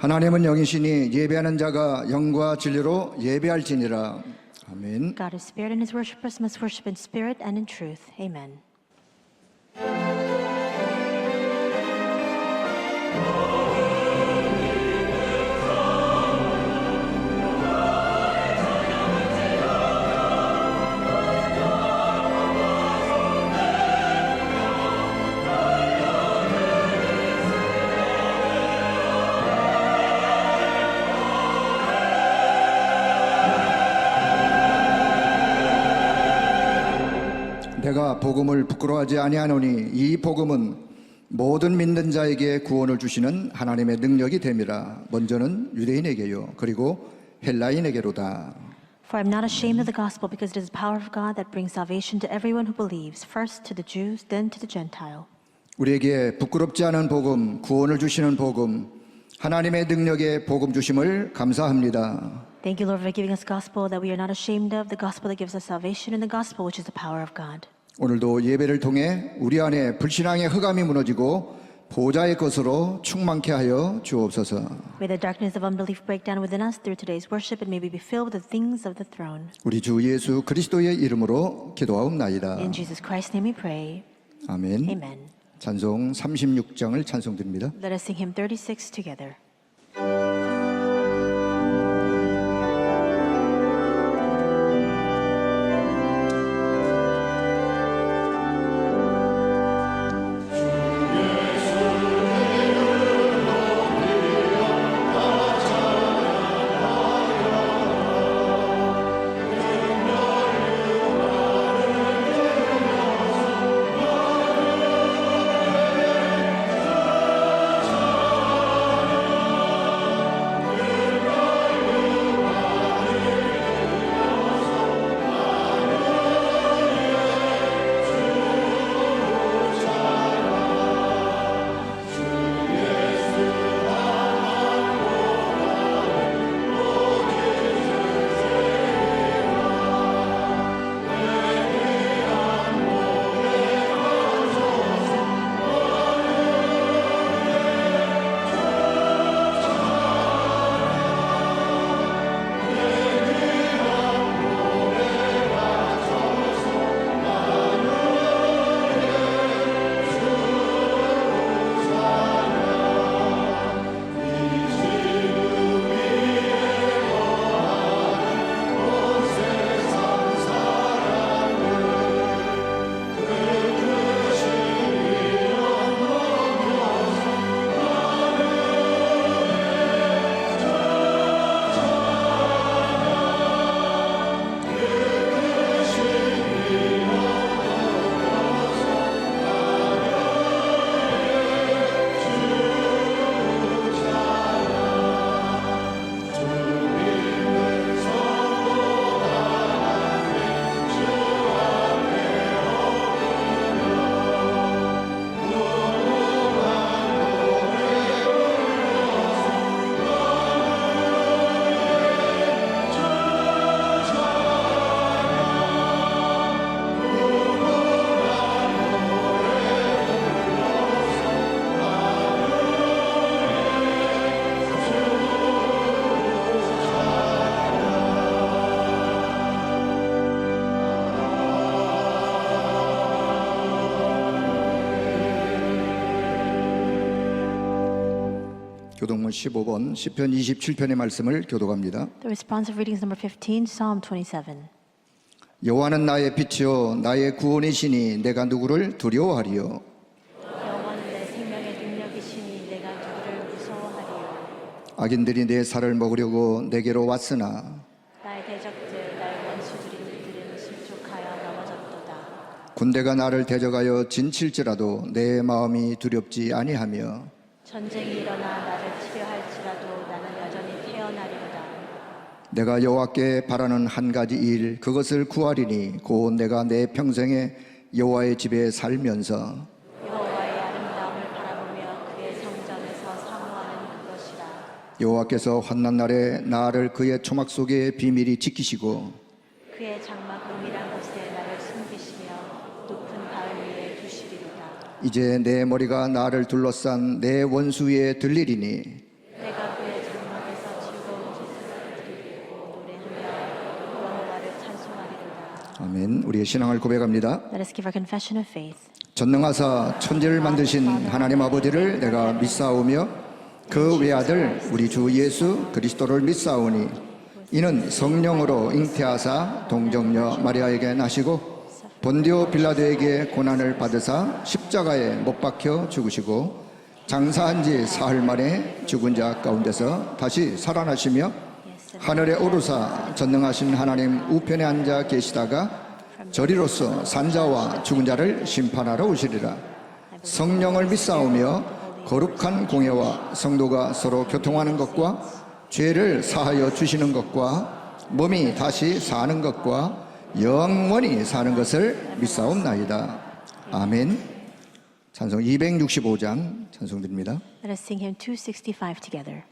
하나님은 영이시니 예배하는 자가 영과 진리로 예배할지니라. 아멘. God is spirit, and his worshippers must worship in spirit and in truth. Amen. 내가 복음을 부끄러워하지 아니하노니 이 복음은 모든 믿는 자에게 구원을 주시는 하나님의 능력이 됨이라. 먼저는 유대인에게요 그리고 헬라인에게로다. For I am not ashamed of the gospel, because it is the power of God that brings salvation to everyone who believes, first to the Jews, then to the Gentile. 우리에게 부끄럽지 않은 복음, 구원을 주시는 복음, 하나님의 능력의 복음 주심을 감사합니다. Thank you, Lord, for giving us gospel that we are not ashamed of, the gospel that gives us salvation, and the gospel which is the power of God. 오늘도 예배를 통해 우리 안에 불신앙의 흑암이 무너지고 보좌의 것으로 충만케 하여 주옵소서. May the darkness of unbelief break down within us through today's worship, and may we be filled with the things of the throne. 우리 주 예수 그리스도의 이름으로 기도하옵나이다. In Jesus Christ's name we pray. 아멘. Amen. 찬송 36장을 찬송드립니다. Let us sing hymn 36 together. 교동문 15번 시편 27편의 말씀을 교독합니다. The responsive readings number 15, Psalm 27. 여호와는 나의 빛이요 나의 구원이시니 내가 누구를 두려워하리요. 여호와는 내 생명의 능력이시니 내가 누구를 무서워하리요. 악인들이 내 살을 먹으려고 내게로 왔으나 나의 대적들, 나의 원수들인 이들은 실족하여 넘어졌도다. 군대가 나를 대적하여 진칠지라도 내 마음이 두렵지 아니하며 전쟁이 일어나 나를 치려할지라도 나는 여전히 태어나리로다. 내가 여호와께 바라는 한 가지 일 그것을 구하리니 곧 내가 내 평생에 여호와의 집에 살면서 여호와의 아름다움을 바라보며 그의 성전에서 사모하는 그것이라. 여호와께서 환난 날에 나를 그의 초막 속에 비밀히 지키시고 그의 장막 은밀한 곳에 나를 숨기시며 높은 바위 위에 두시리로다. 이제 내 머리가 나를 둘러싼 내 원수 위에 들리리니 내가 그의 아멘. 우리의 신앙을 고백합니다. Let us give our confession of faith. 전능하사 천지를 만드신 하나님 아버지를 내가 믿사오며 그 외아들 우리 주 예수 그리스도를 믿사오니 이는 성령으로 잉태하사 동정녀 마리아에게 나시고 본디오 빌라도에게 고난을 받으사 십자가에 못 박혀 죽으시고 장사한 지 사흘 만에 죽은 자 가운데서 다시 살아나시며 하늘에 오르사 전능하신 하나님 우편에 앉아 계시다가 저리로서 산자와 죽은 자를 심판하러 오시리라. 성령을 믿사오며 거룩한 공예와 성도가 서로 교통하는 것과 죄를 사하여 주시는 것과 몸이 다시 사는 것과 영원히 사는 것을 믿사옵나이다. 아멘. 찬송 265장 찬송드립니다. Let us sing hymn 265 together.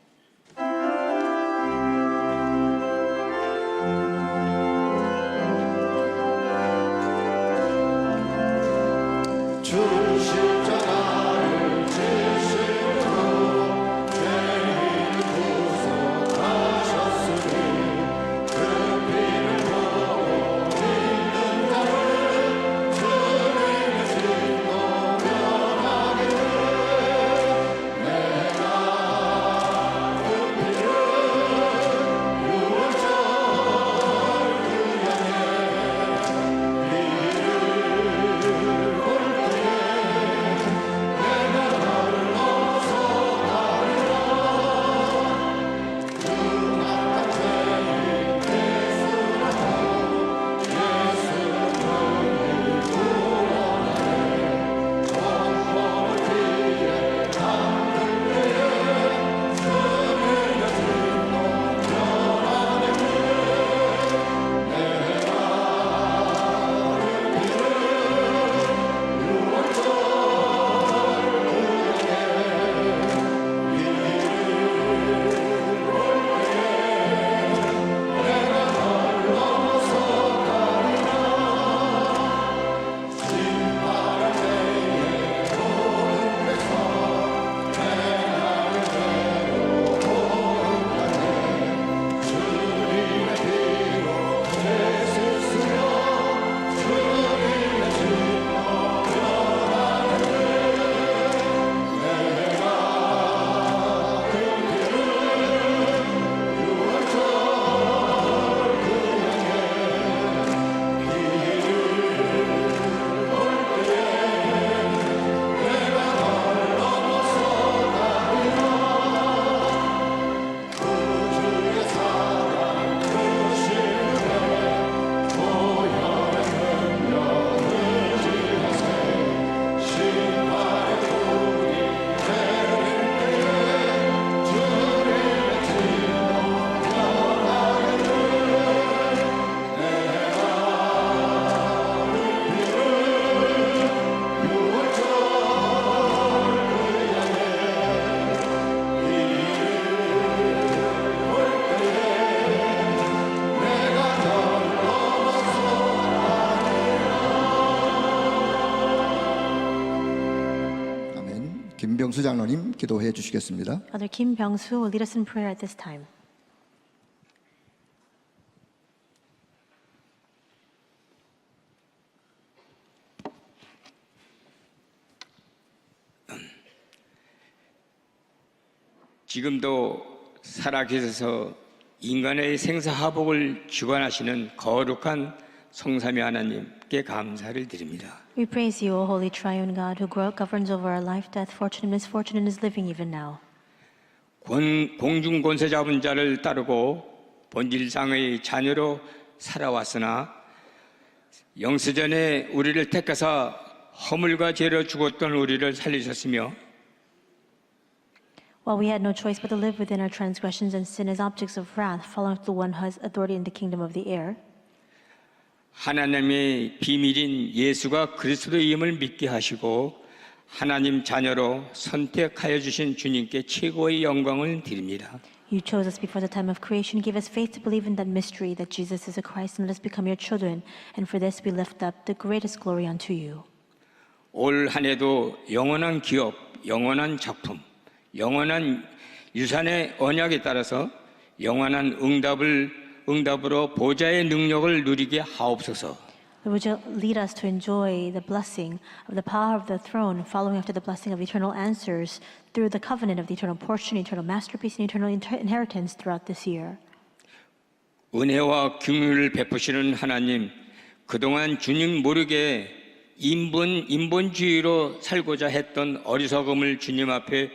김병수 장로님 기도해 주시겠습니다. Father Kim Byung-soo will lead us in prayer at this time. 지금도 살아계셔서 인간의 생사화복을 주관하시는 거룩한 성삼위 하나님께 감사를 드립니다. We praise you, O Holy Triune God, who governs over our life, death, fortune, and misfortune, and is living even now. 공중 권세 잡은 자를 따르고 본질상의 자녀로 살아왔으나 영세전에 우리를 택하사 허물과 죄로 죽었던 우리를 살리셨으며 While we had no choice but to live within our transgressions and sin as objects of wrath, following the one who has authority in the kingdom of the air, 하나님의 비밀인 예수가 그리스도임을 믿게 하시고 하나님 자녀로 선택하여 주신 주님께 최고의 영광을 드립니다. you chose us before the time of creation, gave us faith to believe in that mystery that Jesus is a Christ, and let us become your children. And for this we lift up the greatest glory unto you. 올 한 해도 영원한 기업, 영원한 작품, 영원한 유산의 언약에 따라서 영원한 응답으로 보좌의 능력을 누리게 하옵소서. Would you lead us to enjoy the blessing of the power of the throne, following after the blessing of eternal answers through the covenant of the eternal portion, eternal masterpiece, and eternal inheritance throughout this year? 은혜와 긍휼을 베푸시는 하나님, 그동안 주님 모르게 인본주의로 살고자 했던 어리석음을 주님 앞에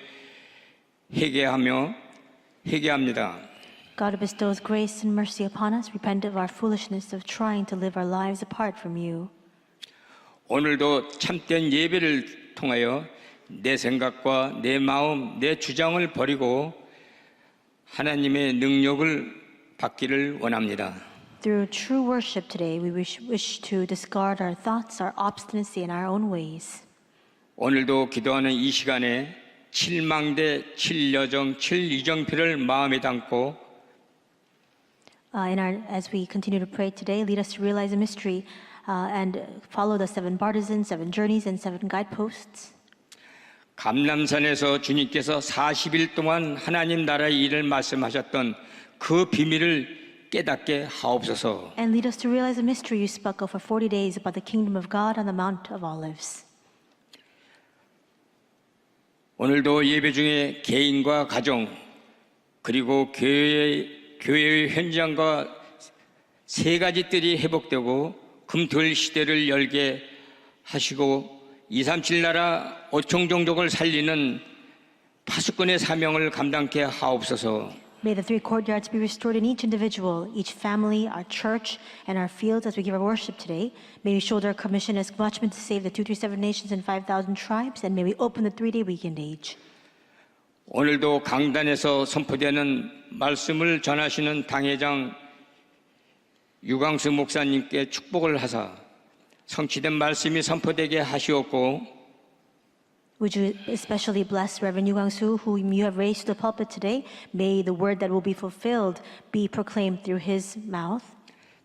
회개합니다. God bestows grace and mercy upon us. Repent of our foolishness of trying to live our lives apart from you. 오늘도 참된 예배를 통하여 내 생각과 내 마음, 내 주장을 버리고 하나님의 능력을 받기를 원합니다. Through true worship today, we wish to discard our thoughts, our obstinacy, and our own ways. 오늘도 기도하는 이 시간에 7망대, 7여정, 7이정표를 마음에 담고 As we continue to pray today, lead us to realize the mystery and follow the 7 partisans, 7 journeys, and 7 guideposts. 감람산에서 주님께서 40일 동안 하나님 나라의 일을 말씀하셨던 그 비밀을 깨닫게 하옵소서. And lead us to realize the mystery you spoke of for 40 days about the kingdom of God on the Mount of Olives. 오늘도 예배 중에 개인과 가정 그리고 교회의 현장과 세 가지 뜰이 회복되고 금토일 시대를 열게 하시고 237 나라 5천 종족을 살리는 파수꾼의 사명을 감당케 하옵소서. May the 3 courtyards be restored in each individual, each family, our church, and our fields as we give our worship today. May we shoulder our commission as watchmen to save the 237 nations and 5,000 tribes, and may we open the 3-day weekend age. 오늘도 강단에서 선포되는 말씀을 전하시는 당회장 유광수 목사님께 축복을 하사 성취된 말씀이 선포되게 하시옵고 Would you especially bless Reverend Yu Kwang-soo, whom you have raised to the pulpit today? May the word that will be fulfilled be proclaimed through his mouth.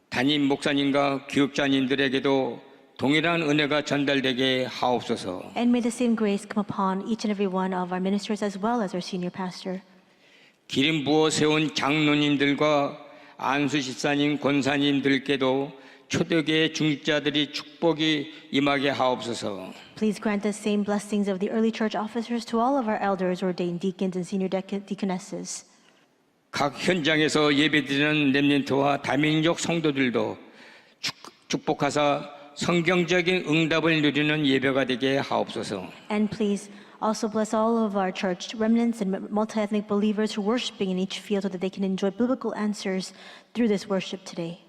담임 목사님과 교육자님들에게도 동일한 은혜가 전달되게 하옵소서. And may the same grace come upon each and every one of our ministers as well as our senior pastor. 기름 부어 세운 장로님들과 안수 집사님, 권사님들께도 초대교회 중직자들이 축복이 임하게 하옵소서. Please grant the same blessings of the early church officers to all of our elders, ordained deacons, and senior deaconesses. 각 현장에서 예배드리는 렘넌트와 다민족 성도들도 축복하사 성경적인 응답을 누리는 예배가 되게 하옵소서. And please also bless all of our church remnants and multi-ethnic believers who are worshiping in each field so that they can enjoy biblical answers through this worship today.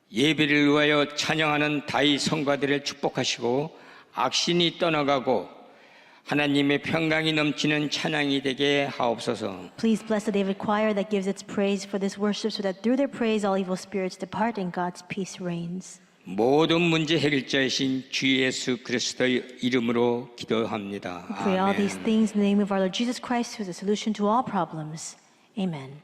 예배를 위하여 찬양하는 다윗 성가들을 축복하시고 악신이 떠나가고 하나님의 평강이 넘치는 찬양이 되게 하옵소서. Please bless the David choir that gives its praise for this worship so that through their praise all evil spirits depart and God's peace reigns. 모든 문제 해결자이신 주 예수 그리스도의 이름으로 기도합니다. We pray all these 아멘. things in the name of our Lord Jesus Christ, who is the solution to all problems. Amen.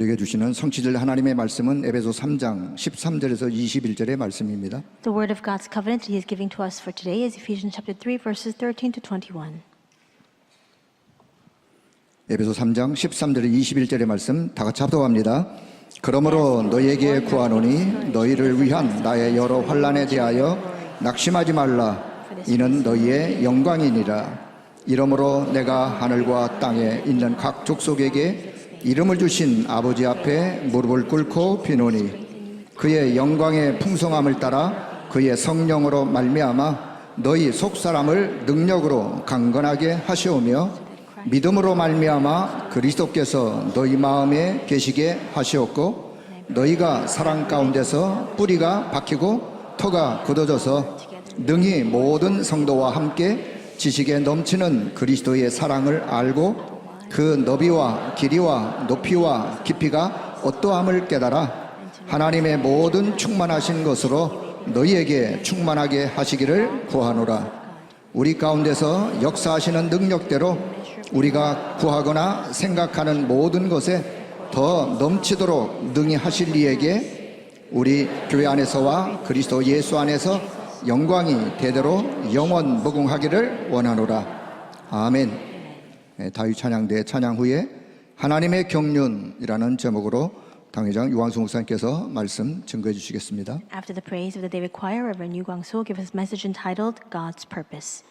우리에게 주시는 성취될 하나님의 말씀은 에베소 3장 13절에서 21절의 말씀입니다. The word of God's covenant He is giving to us for today is Ephesians chapter 3, verses 13 to 21. 에베소 3장 13절에 21절의 말씀 다 같이 합독합니다. 그러므로 너희에게 구하노니 너희를 위한 나의 여러 환난에 대하여 낙심하지 말라. 이는 너희의 영광이니라. 이러므로 내가 하늘과 땅에 있는 각 족속에게 이름을 주신 아버지 앞에 무릎을 꿇고 비노니 그의 영광의 풍성함을 따라 그의 성령으로 말미암아 너희 속사람을 능력으로 강건하게 하시오며 믿음으로 말미암아 그리스도께서 너희 마음에 계시게 하시었고 너희가 사랑 가운데서 뿌리가 박히고 터가 굳어져서 능히 모든 성도와 함께 지식에 넘치는 그리스도의 사랑을 알고 그 너비와 길이와 높이와 깊이가 어떠함을 깨달아 하나님의 모든 충만하신 것으로 너희에게 충만하게 하시기를 구하노라. 우리 가운데서 역사하시는 능력대로 우리가 구하거나 생각하는 모든 것에 더 넘치도록 능히 하실 이에게 우리 교회 안에서와 그리스도 예수 안에서 영광이 대대로 영원 무궁하기를 원하노라. 아멘. 다윗 찬양대 찬양 후에 하나님의 경륜이라는 제목으로 당회장 유광수 목사님께서 말씀 증거해 주시겠습니다. After the praise of the David Choir, Reverend Yu Kwang-so gives us a message entitled God's Purpose.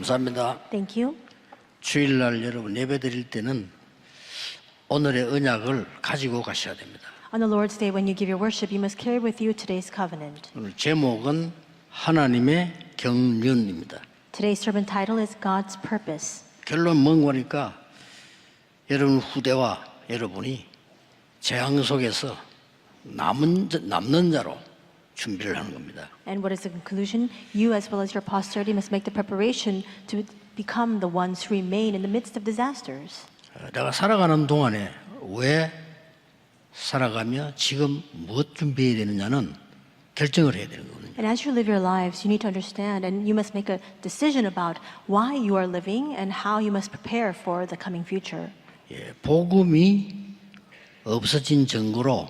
감사합니다. Thank you. 주일날 여러분 예배 드릴 때는 오늘의 언약을 가지고 가셔야 됩니다. On the Lord's Day, when you give your worship, you must carry with you today's covenant. 오늘 제목은 하나님의 경륜입니다. Today's sermon title is God's Purpose. 결론 뭔가니까 여러분 후대와 여러분이 재앙 속에서 남는 자로 준비를 하는 겁니다. And what is the conclusion? You, as well as your posterity, must make the preparation to become the ones who remain in the midst of disasters. 내가 살아가는 동안에 왜 살아가며 지금 무엇 준비해야 되느냐는 결정을 해야 되는 거거든요. And as you live your lives, you need to understand and you must make a decision about why you are living and how you must prepare for the coming future. 예, 복음이 없어진 증거로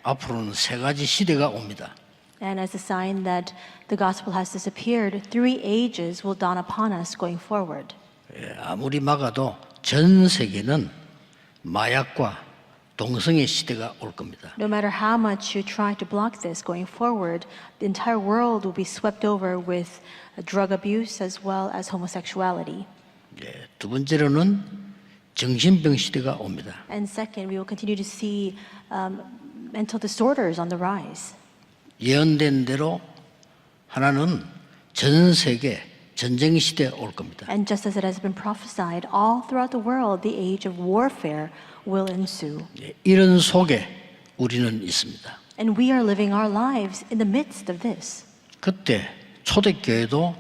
앞으로는 세 가지 시대가 옵니다. And as a sign that the gospel has disappeared, 3 ages will dawn upon us going forward. 예, 아무리 막아도 전 세계는 마약과 동성애 시대가 올 겁니다. No matter how much you try to block this going forward, the entire world will be swept over with drug abuse as well as homosexuality. 예, 두 번째로는 정신병 시대가 옵니다. And second, we will continue to see mental disorders on the rise. 예언된 대로 하나는 전 세계 전쟁 시대에 올 겁니다. And just as it has been prophesied, all throughout the world, the age of warfare will ensue. 예, 이런 속에 우리는 있습니다. And we are living our lives in the midst of this. 그때 초대교회도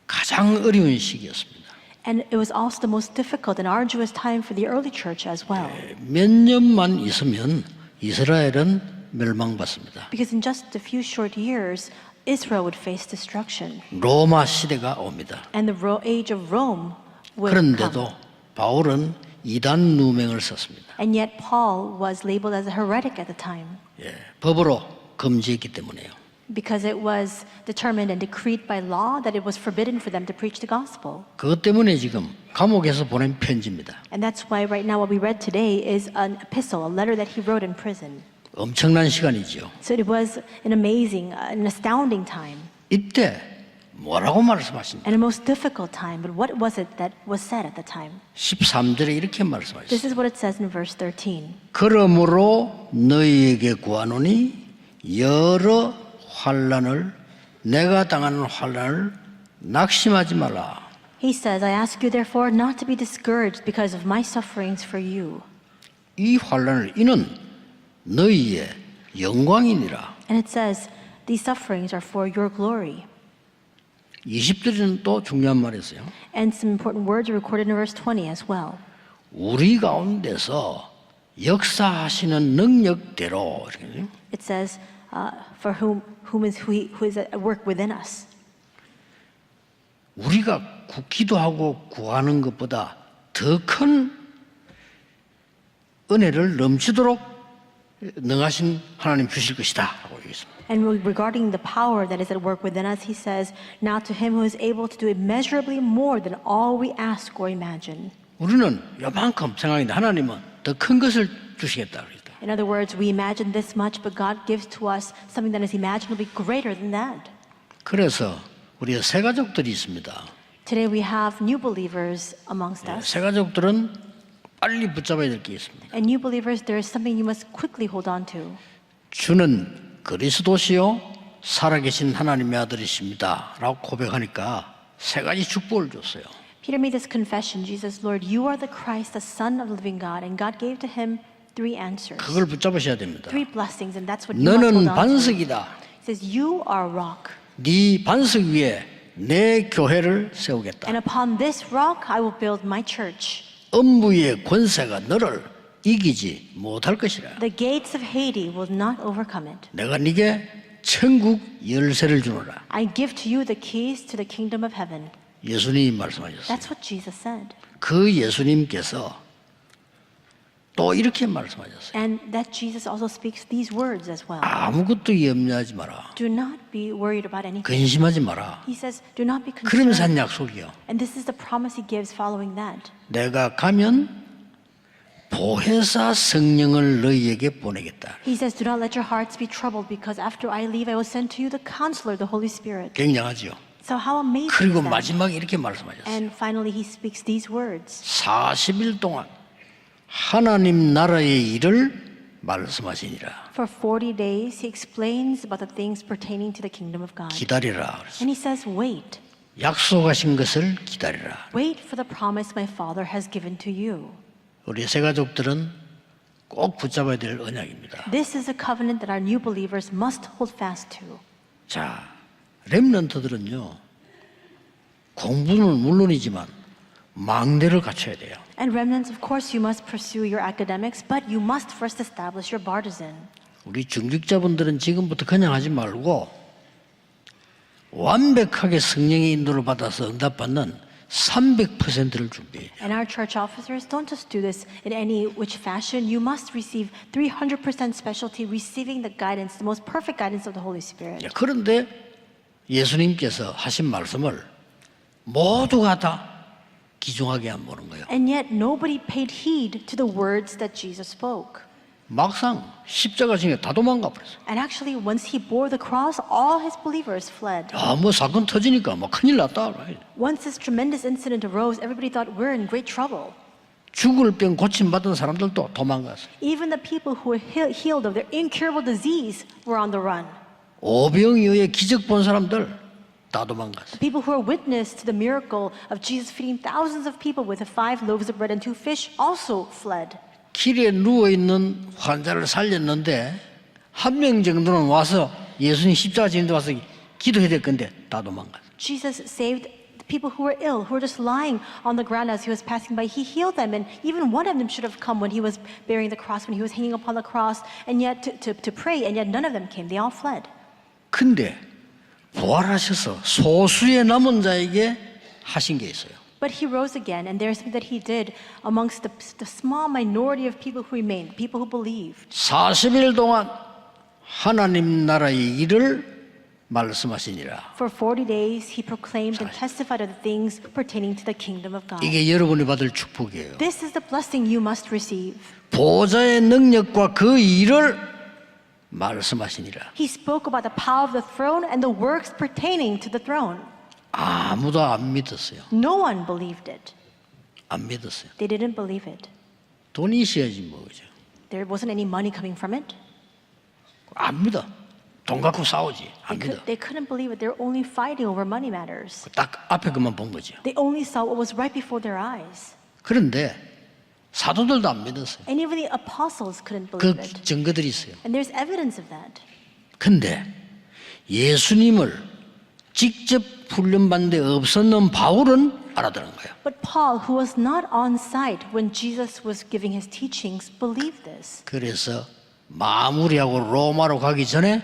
가장 어려운 시기였습니다. And it was also the most difficult and arduous time for the early church as well. 몇 년만 있으면 이스라엘은 멸망받습니다. Because in just a few short years, Israel would face destruction. 로마 시대가 옵니다. And the age of Rome would 그런데도 come. 바울은 이단 누명을 썼습니다. And yet Paul was labeled as a heretic at the time. 예, 법으로 금지했기 때문에요. Because it was determined and decreed by law that it was forbidden for them to preach the gospel. 그것 때문에 지금 감옥에서 보낸 편지입니다. And that's why right now what we read today is an epistle, a letter that he wrote in prison. 엄청난 시간이죠. So it was an amazing, an astounding time 이때 뭐라고 말씀하십니까? and a most difficult time. But what was it that was said at the time? 13절에 이렇게 This 말씀하셨어요. is what it says in verse 13. 그러므로 너희에게 구하노니 여러 환난을 내가 당하는 환난을 낙심하지 말라. He says, I ask you therefore not to be discouraged because of my sufferings for you. 이 환난을 이는 너희의 영광이니라. And it says, these sufferings are for your glory. 20절에는 또 중요한 말이 있어요. And some important words are recorded in verse 20 as well. 우리 가운데서 역사하시는 능력대로 이렇게 It says, for who is at work within us. 우리가 기도하고 구하는 것보다 더 큰 은혜를 넘치도록 능하신 하나님 주실 것이다 라고 얘기했습니다. And regarding the power that is at work within us, he says, now to him who is able to do immeasurably more than all we ask or imagine. 우리는 요만큼 생각했는데 하나님은 더 큰 것을 주시겠다 그랬다. In other words, we imagine this much, but God gives to us something that is imaginably greater than that. 그래서 우리 새 가족들이 있습니다. Today we have new believers amongst us. 새 가족들은 빨리 붙잡아야 될 게 있습니다. And new believers, there is something you must quickly hold on to. 주는 그리스도시요 살아계신 하나님의 아들이십니다 라고 고백하니까 세 가지 축복을 줬어요. Peter made this confession, Jesus, Lord, you are the Christ, the Son of the living God. And God gave to him 3 answers, 그걸 붙잡으셔야 됩니다. 3 blessings, and that's what you must 너는 hold on to. 반석이다. He says, you are a rock. 네 반석 위에 내 교회를 세우겠다. And upon this rock I will build my church. 음부의 권세가 너를 이기지 못할 것이라. The gates of Hades will not overcome it. 내가 네게 천국 열쇠를 주노라. I give to you the keys to the kingdom of heaven. 예수님이 말씀하셨어요. That's what Jesus said. 그 예수님께서 또 이렇게 말씀하셨어요. And that Jesus also speaks these words as well. 아무것도 염려하지 마라. Do not be worried about anything. 근심하지 마라. He says, do not be 그러면서 한 concerned. 약속이요. And this is the promise he gives following that. 내가 가면 보혜사 성령을 너희에게 보내겠다. He says, do not let your hearts be troubled because after I leave, I will send to you the counselor, the Holy Spirit. 굉장하죠. So how amazing 그리고 is that? 마지막에 이렇게 말씀하셨어요. And finally, he speaks these words. 40일 동안 하나님 나라의 일을 말씀하시니라. For 40 days, he explains about the things pertaining to the kingdom of God. 기다리라. 그랬어요. And he says, wait. 약속하신 것을 기다리라. Wait for the promise my Father has given to you. 우리 새 가족들은 꼭 붙잡아야 될 언약입니다. This is a covenant that our new believers must hold fast to. 자, 렘넌트들은요. 공부는 물론이지만 망대를 갖춰야 돼요. And remnants, of course, you must pursue your academics, but you must first establish your bartizan. 우리 중직자분들은 지금부터 그냥 하지 말고 완벽하게 성령의 인도를 받아서 응답받는 300%를 준비해요. And our church officers don't just do this in any which fashion. You must receive 300% specialty, receiving the guidance, the most perfect guidance of the Holy Spirit. 그런데 예수님께서 하신 말씀을 모두가 다 귀중하게 안 보는 거예요. And yet nobody paid heed to the words that Jesus spoke. 막상 십자가 중에 다 도망가 버렸어요. And actually, once he bore the cross, all his believers fled. 뭐 사건 터지니까 뭐 큰일 났다. Once this tremendous incident arose, everybody thought we're in great trouble. 죽을 병 고침 받은 사람들도 도망갔어요. Even the people who were healed of their incurable disease were on the run. 오병 이후에 기적 본 사람들 다 도망갔어요. People who were witness to the miracle of Jesus feeding thousands of people with the 5 loaves of bread and 2 fish also fled. 길에 누워있는 환자를 살렸는데 한 명 정도는 와서 예수님 십자가 지는데 와서 기도해야 될 건데 다 도망갔어요. Jesus saved the people who were ill, who were just lying on the ground as he was passing by. He healed them, and even one of them should have come when he was bearing the cross, when he was hanging upon the cross, and yet to pray, and yet none of them came. They all fled. 근데 부활하셔서 소수의 남은 자에게 하신 게 있어요. But he rose again, and there's something that he did amongst the small minority of people who remained, people who believed. 40일 동안 하나님 나라의 일을 말씀하시니라. For 40 days, he proclaimed and testified of the things pertaining to the kingdom of God. 이게 여러분이 받을 축복이에요. This is the blessing you must receive. 보좌의 능력과 그 일을 말씀하시니라. He spoke about the power of the throne and the works pertaining to the throne. 아무도 안 믿었어요. No one believed it. 안 믿었어요. They didn't believe it. 돈이 있어야지 뭐 그죠? There wasn't any money coming from it. 안 믿어. 돈 갖고 싸우지. 안 믿어. They couldn't believe it. They were only fighting over money matters. 딱 앞에 그만 본 거죠. They only saw what was right before their eyes. 그런데 사도들도 안 믿었어요. And even the apostles couldn't 그 believe it. 증거들이 있어요. And there's evidence of that. 근데 예수님을 직접 훈련받는 데 없었는 바울은 알아들은 거예요. But Paul, who was not on site when Jesus was giving his teachings, believed this. 그래서 마무리하고 로마로 가기 전에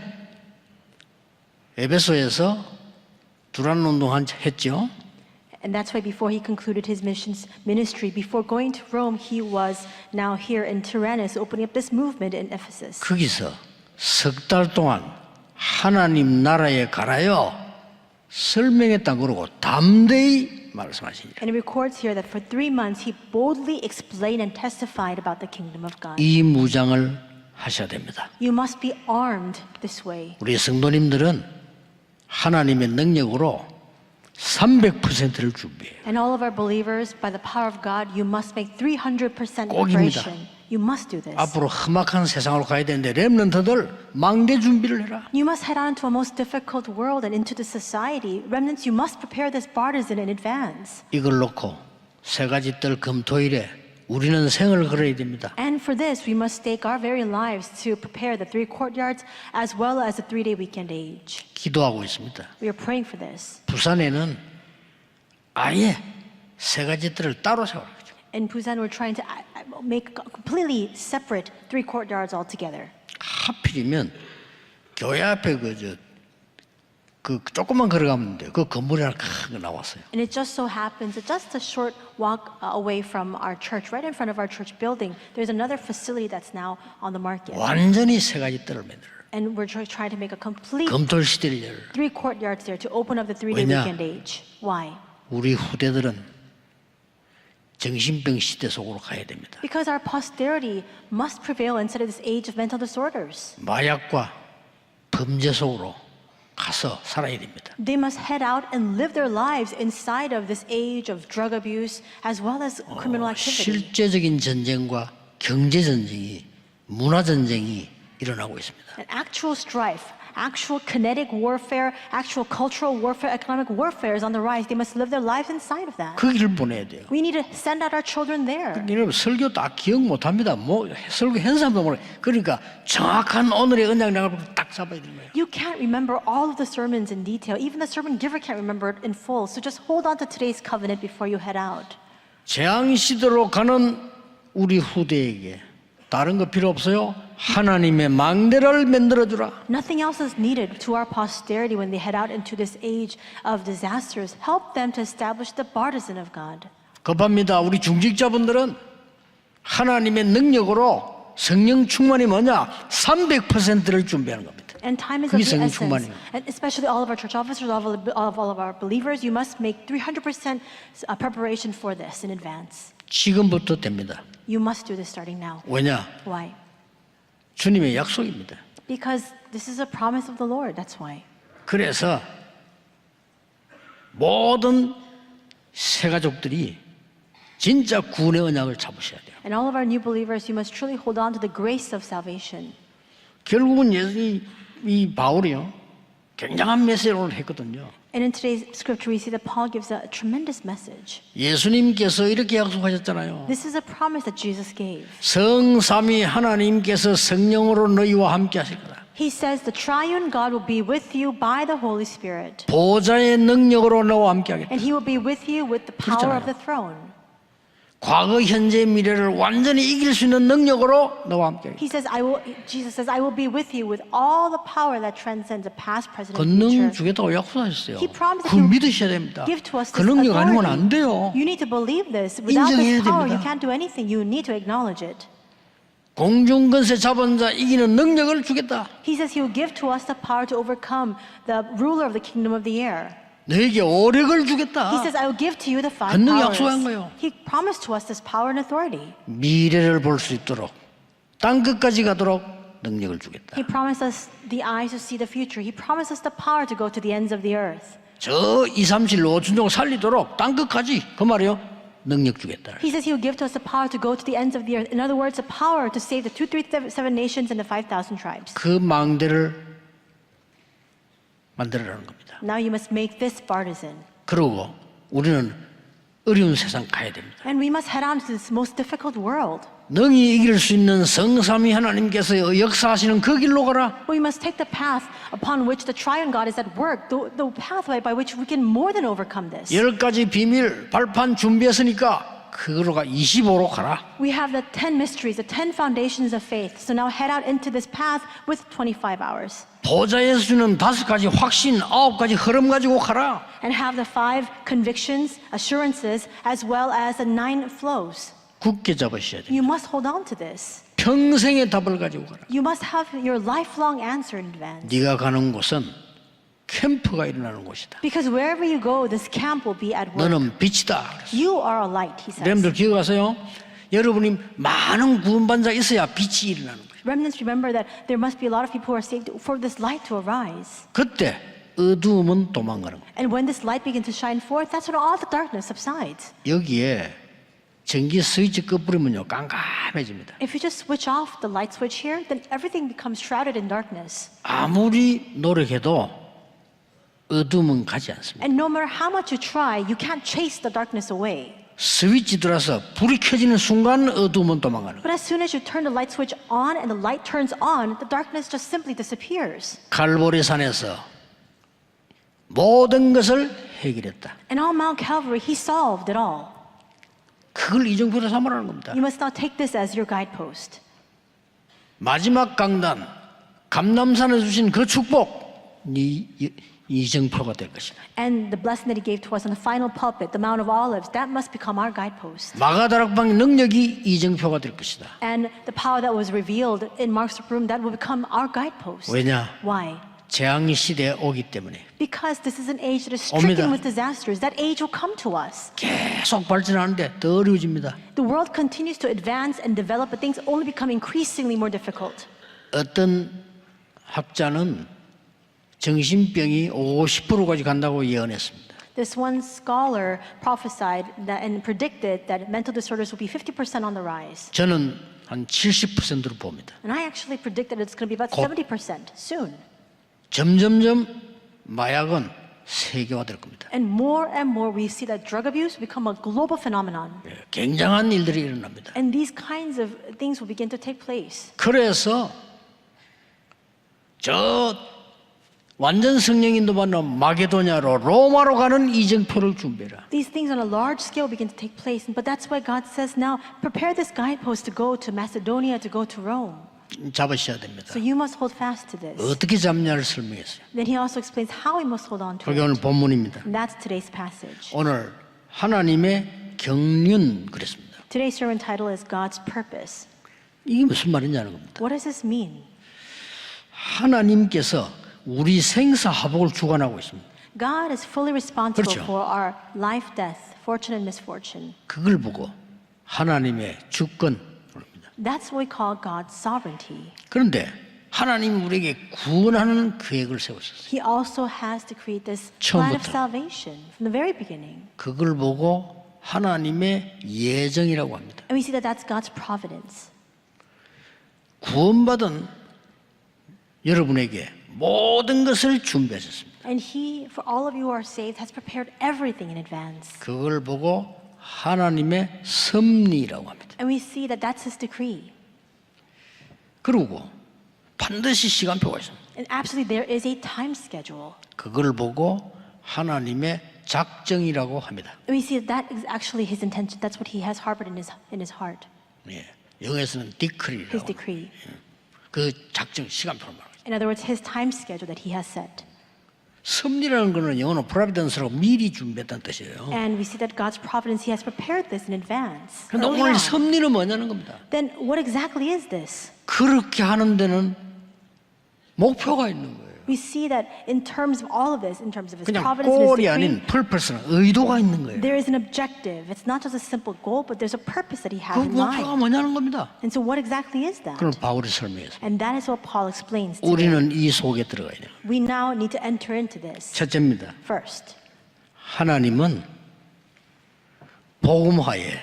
에베소에서 두란 운동 했죠. And that's why before he concluded his ministry, before going to Rome, he was now here in Tyrannus, opening up this movement in Ephesus. 거기서 석 달 동안 하나님 나라에 가라요 설명했다 그러고 담대히 말씀하시니라. And it records here that for 3 months he boldly explained and testified about the kingdom of God. 이 무장을 하셔야 됩니다. You must be armed this way. 우리 성도님들은 하나님의 능력으로 300%를 준비해요. And all of our believers, by the power of God, you must make 300% 꼭입니다. preparation. You must do this. 앞으로 험악한 세상으로 가야 되는데 렘넌트들 망대 준비를 해라. You must head on to a most difficult world and into the society. Remnants, you must prepare this partisan in advance. 이걸 놓고 세 가지 뜰 금토일에 우리는 생을 걸어야 됩니다. And for this, we must stake our very lives to prepare the 3 courtyards as well as the 3-day weekend age. 기도하고 있습니다. We are praying for this. 부산에는 아예 세 가지 뜰을 따로 세워요. In Busan, we're trying to make completely separate 3 courtyards altogether. 하필이면 교회 앞에 그 조금만 걸어가면 돼요. 그 건물이 하나 큰 거 나왔어요. And it just so happens that just a short walk away from our church, right in front of our church building, there's another facility that's now on the market. 완전히 세 가지 뜰을 만들어요. And we're trying to make a complete 금토일 시대를 열어요. 3 courtyards there to open up the 3-day 왜냐? weekend age. Why? 우리 후대들은 정신병 시대 속으로 가야 됩니다. Because our posterity must prevail instead of this age of mental disorders. 마약과 범죄 속으로 가서 살아야 됩니다. They must head out and live their lives inside of this age of drug abuse as well as criminal activity. 실제적인 전쟁과 경제 전쟁이 문화 전쟁이 일어나고 있습니다. An actual strife, actual kinetic warfare, actual cultural warfare, economic warfare is on the rise. They must live their lives inside of that. 그 길을 보내야 돼요. We need to send out our children there. 여러분 설교 다 기억 못합니다. 뭐 설교 한 사람도 몰라요. 그러니까 정확한 오늘의 언약량을 딱 잡아야 되는 거예요. You can't remember all of the sermons in detail. Even the sermon giver can't remember it in full. So just hold on to today's covenant before you head out. 재앙 시대로 가는 우리 후대에게 다른 거 필요 없어요. 하나님의 망대를 만들어주라. Nothing else is needed to our posterity when they head out into this age of disasters. Help them to establish the partisan of God. 급합니다. 우리 중직자분들은 하나님의 능력으로 성령 충만이 뭐냐? 300%를 준비하는 겁니다. And time is 그게 of the 성령 essence. 충만이에요. And especially all of our church officers, all of our believers, you must make 300% preparation for this in advance. 지금부터 됩니다. You must do this starting now. 왜냐? Why? 주님의 약속입니다. Because this is a promise of the Lord. That's why. 그래서 모든 새 가족들이 진짜 구원의 언약을 잡으셔야 돼요. And all of our new believers, you must truly hold on to the grace of salvation. 결국은 이 바울이요 굉장한 메시지를 했거든요. And in today's scripture, we see that Paul gives a tremendous message. 예수님께서 이렇게 약속하셨잖아요. This is a promise that Jesus gave. 성삼위 하나님께서 성령으로 너희와 함께 하실 거다. He says the triune God will be with you by the Holy Spirit. 보좌의 능력으로 너와 함께 하겠다. And he will be with you with the power of 그렇잖아요. the throne. 과거, 현재, 미래를 완전히 이길 수 있는 능력으로 너와 함께 하겠다. He says, Jesus says, I will be with you with all the power that transcends the past, present, 그 and 능력 future. 주겠다고 약속하셨어요. He promised 그거 he will 믿으셔야 됩니다. Give to us 그 this 능력 아니면 안 authority. 돼요. You need to believe this. Without 인정해야 this power, 됩니다. you can't do anything. You need to acknowledge it. 공중권세 잡은 자 이기는 능력을 주겠다. He says he will give to us the power to overcome the ruler of the kingdom of the air. 너에게 오력을 주겠다. He says, I will give to you the five 그 능력 powers. 약속한 거예요. He promised to us this power and authority. 미래를 볼 수 있도록 땅 끝까지 가도록 능력을 주겠다. He promised us the eyes to see the future. He promised us the power to go to the ends of the earth. 저 237 오순종 살리도록 땅 끝까지 그 말이요 능력 주겠다. He says he will give to us the power to go to the ends of the earth. In other words, the power to save the 237 nations and the 5,000 tribes. 그 망대를 만들어라는 겁니다. Now you must make this partisan. 그러고 우리는 어려운 세상 가야 됩니다. And we must head on to this most difficult world. 능히 이길 수 있는 성삼위 하나님께서 역사하시는 그 길로 가라. We must take the path upon which the triune God is at work, the pathway by which we can more than overcome this. 10가지 비밀 발판 준비했으니까 그거로 가 25로 가라. We have the 10 mysteries, the 10 foundations of faith. So now head out into this path with 25 hours. 보좌에서 주는 5가지 확신, 9가지 흐름 가지고 가라. And have the 5 convictions, assurances, as well as the 9 flows. 굳게 잡으셔야 돼요. You must hold on to this. 평생의 답을 가지고 가라. You must have your lifelong answer in advance. 네가 가는 곳은 캠프가 일어나는 곳이다. Because wherever you go, this camp will be at work. 너는 빛이다. You are a light, he says. 여러분들 기억하세요? 여러분이 많은 구원받은 자 있어야 빛이 일어나는 거예요. Remnants, remember that there must be a lot of people who are saved for this light to arise. 그때 어두움은 도망가는 거예요. And when this light begins to shine forth, that's when all the darkness subsides. 여기에 전기 스위치 꺼버리면요 깜깜해집니다. If you just switch off the light switch here, then everything becomes shrouded in darkness. 아무리 노력해도 어둠은 가지 않습니다. And no matter how much you try, you can't chase the darkness away. 스위치 들어서 불이 켜지는 순간 어둠은 도망가는 거예요. But as soon as you turn the light switch on and the light turns on, the darkness just simply disappears. 갈보리 산에서 모든 것을 해결했다. And on Mount Calvary, he solved it all. 그걸 이정표로 삼으라는 겁니다. You must now take this as your guidepost. 마지막 강단 감람산에 주신 그 축복 네 이정표가 될 것이다. And the blessing that he gave to us on the final pulpit, the Mount of Olives, that must become our guidepost. 마가다락방의 능력이 이정표가 될 것이다. And the power that was revealed in Mark's room, that will become our guidepost. 왜냐? Why? 재앙의 시대에 오기 때문에 Because this is an age that is 옵니다. stricken with disasters. That age will come to us. 계속 발전하는데 더 어려워집니다. The world continues to advance and develop, but things only become increasingly more difficult. 어떤 학자는 정신병이 50%까지 간다고 예언했습니다. This one scholar prophesied that and predicted that mental disorders will be 50% on the rise. 저는 한 70%로 봅니다. And I actually predict that it's going to be about 곧. 70% soon. 점점점 마약은 세계화될 겁니다. And more we see that drug abuse become a global phenomenon. 예, 굉장한 일들이 일어납니다. And these kinds of things will begin to take place. 그래서 저 완전 성령인도 받는 마게도냐로 로마로 가는 이정표를 준비해라. These things on a large scale begin to take place, but that's why God says now, prepare this guidepost to go to Macedonia, to go to Rome. 잡으셔야 됩니다. So you must hold fast to this. 어떻게 잡냐를 설명했어요. Then he also explains how we must hold on to 그게 오늘 it. 본문입니다. And that's today's passage. 오늘 하나님의 경륜 그랬습니다. Today's sermon title is God's Purpose. 이게 무슨 말인지 아는 겁니다. What does this mean? 하나님께서 우리 생사화복을 주관하고 있습니다. God is fully responsible 그렇죠. for our life, death, fortune, and misfortune. 그걸 보고 하나님의 주권입니다. That's what we call God's sovereignty. 그런데 하나님이 우리에게 구원하는 계획을 세우셨어요. He also has to create this plan of 처음부터. salvation from the very beginning. 그걸 보고 하나님의 예정이라고 합니다. And we see that that's God's providence. 구원받은 여러분에게 모든 것을 준비하셨습니다. And He, for all of you who are saved, has prepared everything in advance. 그걸 보고 하나님의 섭리라고 합니다. And we see that that's His decree. 그리고 반드시 시간표가 있습니다. And absolutely, there is a time schedule. 그걸 보고 하나님의 작정이라고 합니다. And we see that that is actually His intention. That's what He has harbored in His heart, 예, 영어에서는 His 디크리라고 decree. 그 작정 시간표를 말합니다. In other words, His time schedule that He has set. 섭리라는 거는 영어로 프로비던스라고 미리 준비했다는 뜻이에요. And we see that God's providence, He has prepared this in advance. 그런데 early 오늘 on. 섭리는 뭐냐는 겁니다. Then what exactly is this? 그렇게 하는 데는 목표가 있는 거예요. We see that in terms of all of this, in terms of His 그냥 providence and His 꼴이 decree, 아닌 purpose는 의도가 있는 거예요. there is an objective. It's not just a simple goal, but there's a purpose that He has 그 in 목표가 mind. 뭐냐는 겁니다. And so what exactly is that? 그럼 바울이 설명했어요. And that is what Paul explains today. 우리는 이 속에 들어가야 돼요. We now need to enter into this. 첫째입니다. First, 하나님은 복음화에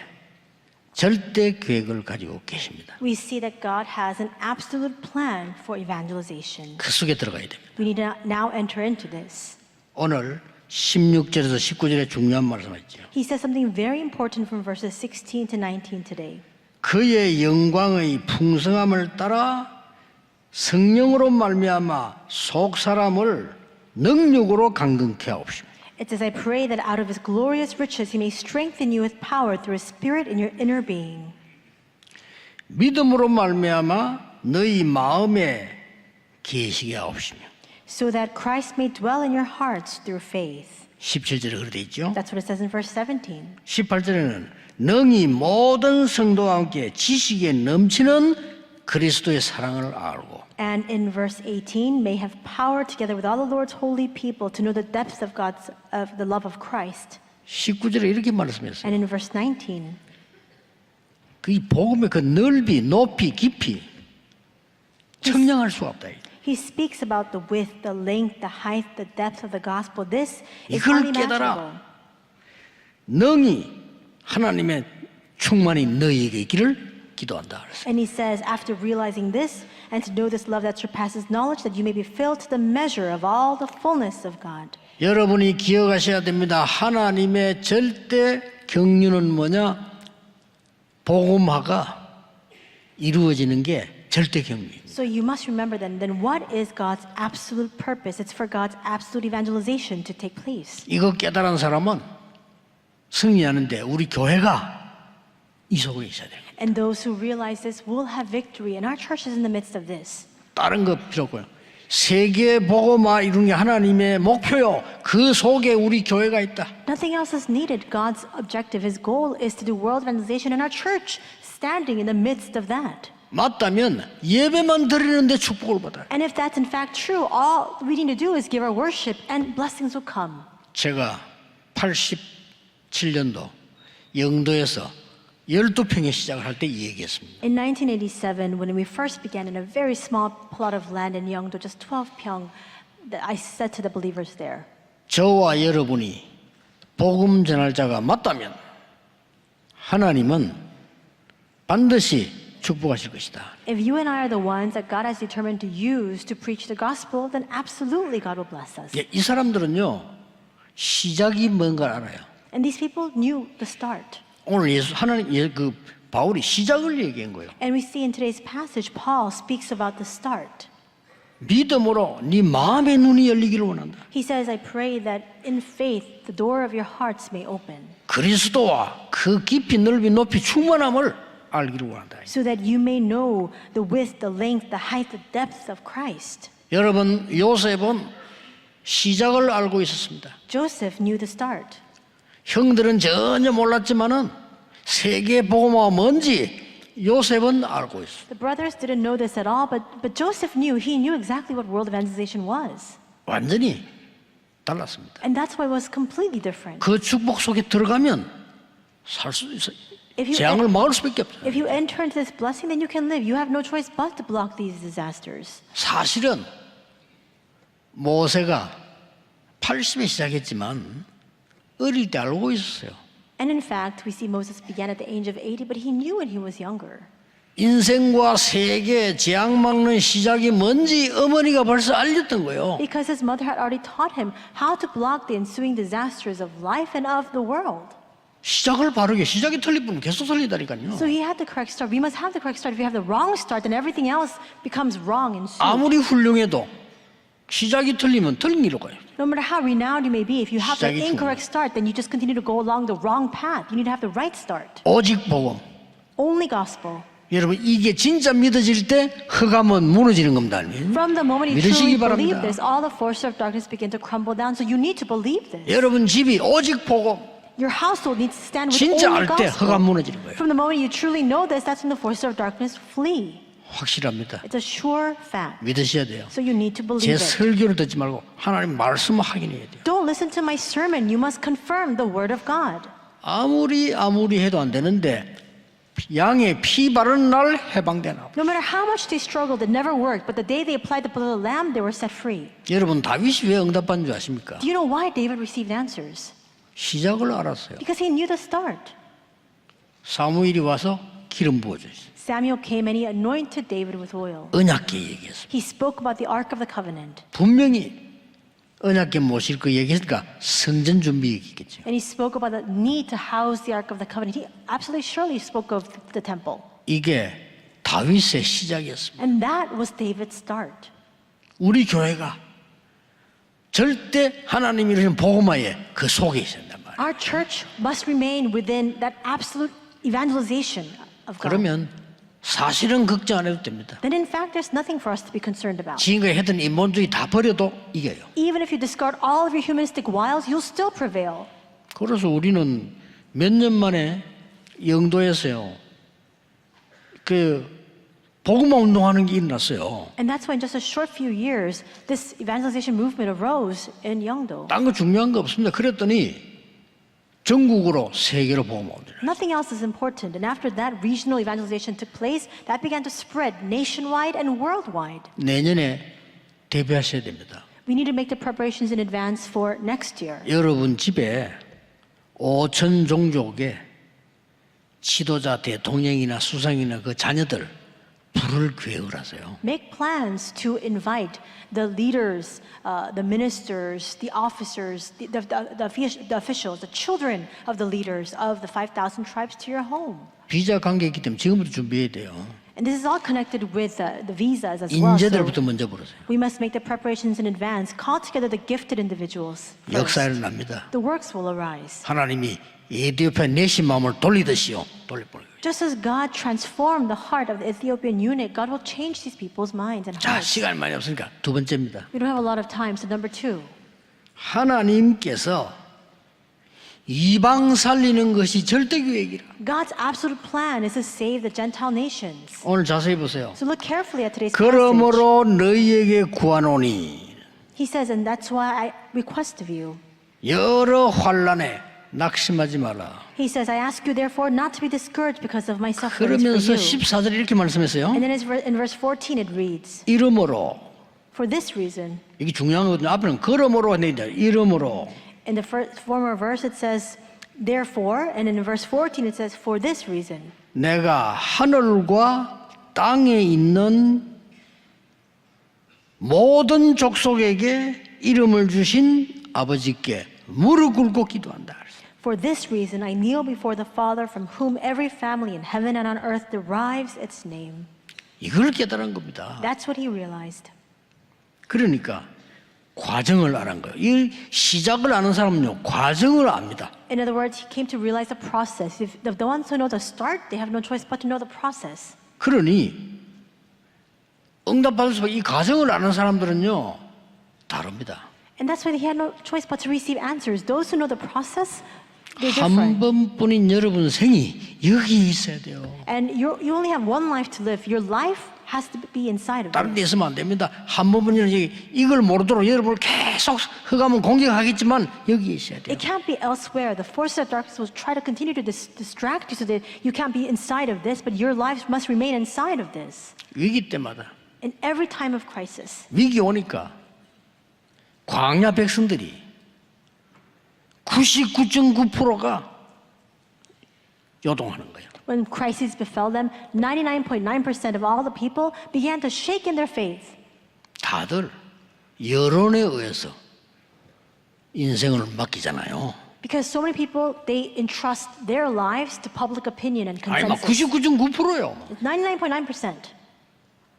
절대 계획을 가지고 계십니다. we see that God has an absolute plan for evangelization. 그 속에 들어가야 됩니다. We need to now enter into this. 오늘 16절에서 19절에 중요한 말씀을 했죠. He says something very important from verses 16 to 19 today. 그의 영광의 풍성함을 따라 성령으로 말미암아 속 사람을 능력으로 강건케 하옵시고. It says, I pray that out of His glorious riches He may strengthen you with power through His Spirit in your inner being. 믿음으로 말미암아 너희 마음에 계시게 하옵시며. So that Christ may dwell in your hearts through faith. 17절에 그렇게 있죠. That's what it says in verse 17. 18절에는 능히 모든 성도와 함께 지식에 넘치는 그리스도의 사랑을 알고. And in verse 18, may have power together with all the Lord's holy people to know the depths of the love of Christ. 19절에 이렇게 말씀했어요. And in verse 19, 그 복음의 그 넓이, 높이, 깊이 청량할 수가 없다. he speaks about the width, the length, the height, the depth of the gospel. This is 이걸 unimaginable. 깨달아. 능히 하나님의 충만이 너희에게 있기를 기도한다. 그랬어요. And he says, after realizing this, and to know this love that surpasses knowledge, that you may be filled to the measure of all the fullness of God. 여러분이 기억하셔야 됩니다. 하나님의 절대 경륜은 뭐냐? 복음화가 이루어지는 게 절대 경륜입니다. So you must remember then what is God's absolute purpose? It's for God's absolute evangelization to take place. 이거 깨달은 사람은 승리하는데 우리 교회가 이 속에 있어야 돼요. And those who realize this will have victory. And our church is in the midst of this. 다른 거 필요 없고요. 세계 복음화 이루는 게 하나님의 목표요. 그 속에 우리 교회가 있다. Nothing else is needed. God's objective, His goal is to do world evangelization, and our church standing in the midst of that. 맞다면 예배만 드리는데 축복을 받아요. And if that's in fact true, all we need to do is give our worship and blessings will come. 제가 87년도 영도에서 12평에 시작을 할 때 이 얘기했습니다. In 1987, when we first began in a very small plot of land in Yeongdo, just 12 pyong, I said to the believers there, 저와 여러분이 복음 전할 자가 맞다면 하나님은 반드시 축복하실 것이다. if you and I are the ones that God has determined to use to preach the gospel, then absolutely God will bless us. 이 사람들은요 시작이 뭔가를 알아요. And these people knew the start. 오늘 그 바울이 시작을 얘기한 거예요. And we see in today's passage, Paul speaks about the start. 믿음으로 네 마음의 눈이 열리기를 원한다. He says, I pray that in faith the door of your hearts may open, 그리스도와 그 깊이 넓이 높이 충만함을 알기를 원한다. so that you may know the width, the length, the height, the depth of Christ. 여러분, 요셉은 시작을 알고 있었습니다. Joseph knew the start. 형들은 전혀 몰랐지만은 세계 복음화가 뭔지 요셉은 알고 있어. The brothers didn't know this at all, but Joseph knew. He knew exactly what world evangelization was. 완전히 달랐습니다. And that's why it was completely different. 그 축복 속에 들어가면 살 수 있어요. 재앙을 막을 수밖에 없어요. If you enter into this blessing, then you can live. You have no choice but to block these disasters. 사실은 모세가 80에 시작했지만 어릴 때 알고 있었어요. And in fact, we see Moses began at the age of 80, but he knew when he was younger. 인생과 세계 재앙 막는 시작이 뭔지 어머니가 벌써 알렸던 거예요. Because his mother had already taught him how to block the ensuing disasters of life and of the world. 시작을 바르게 시작이 틀릴 뿐 계속 틀리다니까요. So he had the correct start. We must have the correct start. If you have the wrong start, then everything else becomes wrong and soon. 아무리 훌륭해도 시작이 틀리면 틀린 길로 가요. No matter how renowned you may be, if you have the 시작이 incorrect start, then you just continue to go along the wrong path. You need to have the right start. 오직 복음. Only gospel. 여러분 이게 진짜 믿어질 때 흑암은 무너지는 겁니다. From the moment you 믿으시기 truly believe 바랍니다. this, all the forces of darkness begin to crumble down. So you need to believe this. 여러분 집이 오직 복음. Your household needs to stand with 진짜 only 알 때 흑암 gospel. 무너지는 거예요. From the moment you truly know this, that's when the forces of darkness flee. 확실합니다. It's a sure fact. 믿으셔야 돼요. So you need to 제 believe it. 설교를 듣지 말고 하나님 말씀을 확인해야 돼요. Don't listen to my sermon. You must confirm the word of God. 아무리 해도 안 되는데 양의 피 바르는 날 해방되나. No matter how much they struggled, it never worked. But the day they applied the blood of the lamb, they were set free. 여러분 다윗이 왜 응답받은 줄 아십니까? Do you know why David received answers? 시작을 알았어요. Because he knew the start. 사무엘이 와서 기름 부어줬어요. Samuel came and he anointed David with oil. 언약궤 얘기했어요. He spoke about the Ark of the Covenant. 분명히 언약궤 모실 거 얘기했으니까 성전 준비 얘기겠죠. And he spoke about the need to house the Ark of the Covenant. He absolutely surely spoke of the temple. 이게 다윗의 시작이었습니다. And that was David's start. 우리 교회가 절대 하나님이 이루신 복음화에 그 속에 있어야 된단 말이에요. Our church must remain within that absolute evangelization of God. 그러면 사실은 걱정 안 해도 됩니다. Then in fact, there's nothing for us to be concerned about. 지금까지 했던 인본주의 다 버려도 이겨요. Even if you discard all of your humanistic wiles, you'll still prevail. 그래서 우리는 몇 년 만에 영도에서요. 그 복음화 운동하는 게 일어났어요. And that's why in just a short few years, this evangelization movement arose in Yeongdo. 딴 거 중요한 거 없습니다. 그랬더니 전국으로 세계로 복음화 운동. Nothing else is important. And after that regional evangelization took place, that began to spread nationwide and worldwide. 내년에 대비하셔야 됩니다. We need to make the preparations in advance for next year. 여러분 집에 5천 종족의 지도자, 대통령이나 수상이나 그 자녀들 부를 계획을 하세요. Make plans to invite the leaders, the ministers, the officers, the officials, the children of the leaders of the 5,000 tribes to your home. 비자 관계 있기 때문에 지금부터 준비해야 돼요. And this is all connected with the visas as well. So 인재들부터 먼저 부르세요. we must make the preparations in advance. Call together the gifted individuals. 역사 First. 일어납니다. The works will arise. 하나님이 에티오피아 내신 마음을 돌리듯이요. 돌려버려요. Just as God transformed the heart of the Ethiopian eunuch, God will change these people's minds and 자, hearts. 시간이 많이 없으니까 두 번째입니다. We don't have a lot of time, so number two. 하나님께서 이방 살리는 것이 절대 계획이라. God's absolute plan is to save the Gentile nations. 오늘 자세히 보세요. So look carefully at today's passage. 그러므로 너희에게 구하노니 He says, and that's why I request of you. 여러 환난에 낙심하지 마라. He says, I ask you therefore not to be discouraged because of my sufferings for 그러면서 you. 14절에 이렇게 말씀했어요. And then in verse 14 it reads, 이러므로 for this reason. 이게 중요한 거거든요. 앞에는 그러므로 했는데 이러므로 In the former verse it says, therefore, and in verse 14 it says, for this reason. 내가 하늘과 땅에 있는 모든 족속에게 이름을 주신 아버지께 무릎 꿇고 기도한다. For this reason I kneel before the Father from whom every family in heaven and on earth derives its name. 이걸 깨달은 겁니다. That's what he realized. 그러니까 과정을 아는 거예요. 이 시작을 아는 사람은요, 과정을 압니다. In other words, he came to realize the process. If the ones who know the start, they have no choice but to know the process. 그러니 응답받을 수 있는 이 과정을 아는 사람들은요, 다릅니다. And that's why he had no choice but to receive answers. Those who know the process, they're 한 different. 번뿐인 여러분 생이 여기 있어야 돼요. And you only have one life to live. Your life has to be inside of 다른 데 you. 있으면 안 됩니다. 한 번뿐이는 이걸 모르도록 여러분을 계속 흑암은 공격하겠지만 여기 있어야 돼요. It can't be elsewhere. The forces of darkness will try to continue to distract you so that you can't be inside of this, but your lives must remain inside of this. 위기 때마다 In every time of crisis. 위기 오니까 광야 백성들이 99.9%가 요동하는 거예요. When crises befell them, 99.9% of all the people began to shake in their faith. 다들 여론에 의해서 인생을 맡기잖아요. Because so many people, they entrust their lives to public opinion and 아니 막 consensus. 99.9%요. 99.9%.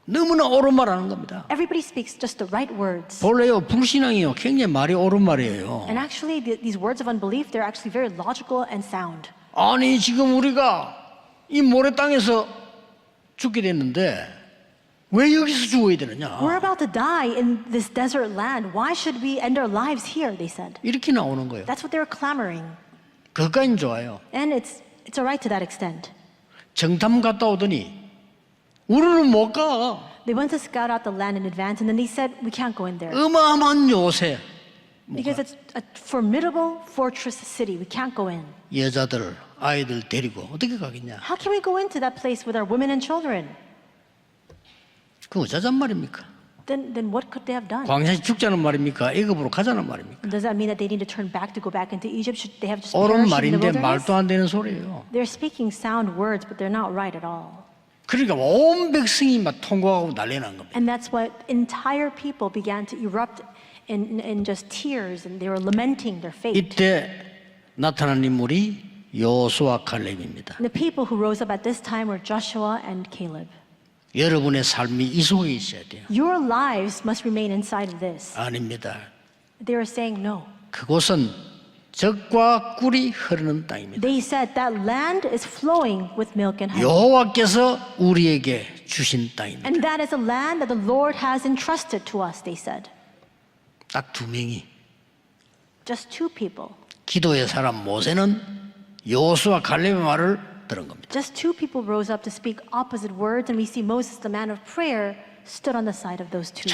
너무나 옳은 말 하는 겁니다. Everybody speaks just the right words. 본래요 불신앙이요 굉장히 말이 옳은 말이에요. And actually, these words of unbelief, they're actually very logical and sound. 아니 지금 우리가 이 모래 땅에서 죽게 됐는데 왜 여기서 죽어야 되느냐? We're about to die in this desert land. Why should we end our lives here? They said. 이렇게 나오는 거예요. That's what they were clamoring. 그까진 좋아요. And it's alright to that extent. 정탐 갔다 오더니 우리는 못 가. They went to scout out the land in advance, and then they said, we can't go in there. 어마어마한 요새 Because it's a formidable fortress city. We can't go in. 여자들 아이들 데리고 어떻게 가겠냐? How can we go into that place with our women and children? 그 어쩌잔 말입니까? Then what could they have done? 광야에 죽자는 말입니까? 애굽으로 가자는 말입니까? Does that mean that they need to turn back to go back into Egypt? Should they have just 옳은 perished in the 말인데 wilderness? 말도 안 되는 소리예요. They're speaking sound words, but they're not right at all. 그러니까 온 백성이 막 통곡하고 난리 난 겁니다. And that's why entire people began to erupt in just tears, and they were lamenting their fate. 이때 나타난 인물이 여호수아 칼렙입니다. And the people who rose up at this time were Joshua and Caleb. 여러분의 삶이 이 속에 있어야 돼요. Your lives must remain inside of this. 아닙니다. They were saying no. 그곳은 젖과 꿀이 흐르는 땅입니다. They said that land is flowing with milk and honey. 여호와께서 우리에게 주신 땅입니다. And that is a land that the Lord has entrusted to us, they said. 딱 두 명이 Just two people. 기도의 사람 모세는 여호수아 칼렙의 말을 들은 겁니다. Just two people rose up to speak opposite words, and we see Moses, the man of prayer, stood on the side of those two.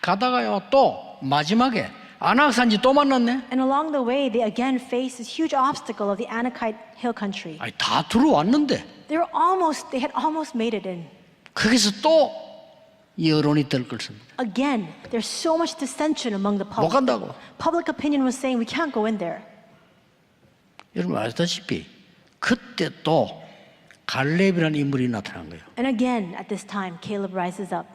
가다가요 또 마지막에 아낙산지 또 만났네. And along the way, they again faced this huge obstacle of the Anakite hill country. 아니 다 들어왔는데 They had almost made it in. 거기서 또 여론이 들끓습니다. Again, there's so much dissension among the 못 public. 간다고. Public opinion was saying we can't go in there. 여러분 아시다시피 그때 또 갈렙이라는 인물이 나타난 거예요. And again, at this time, Caleb rises up.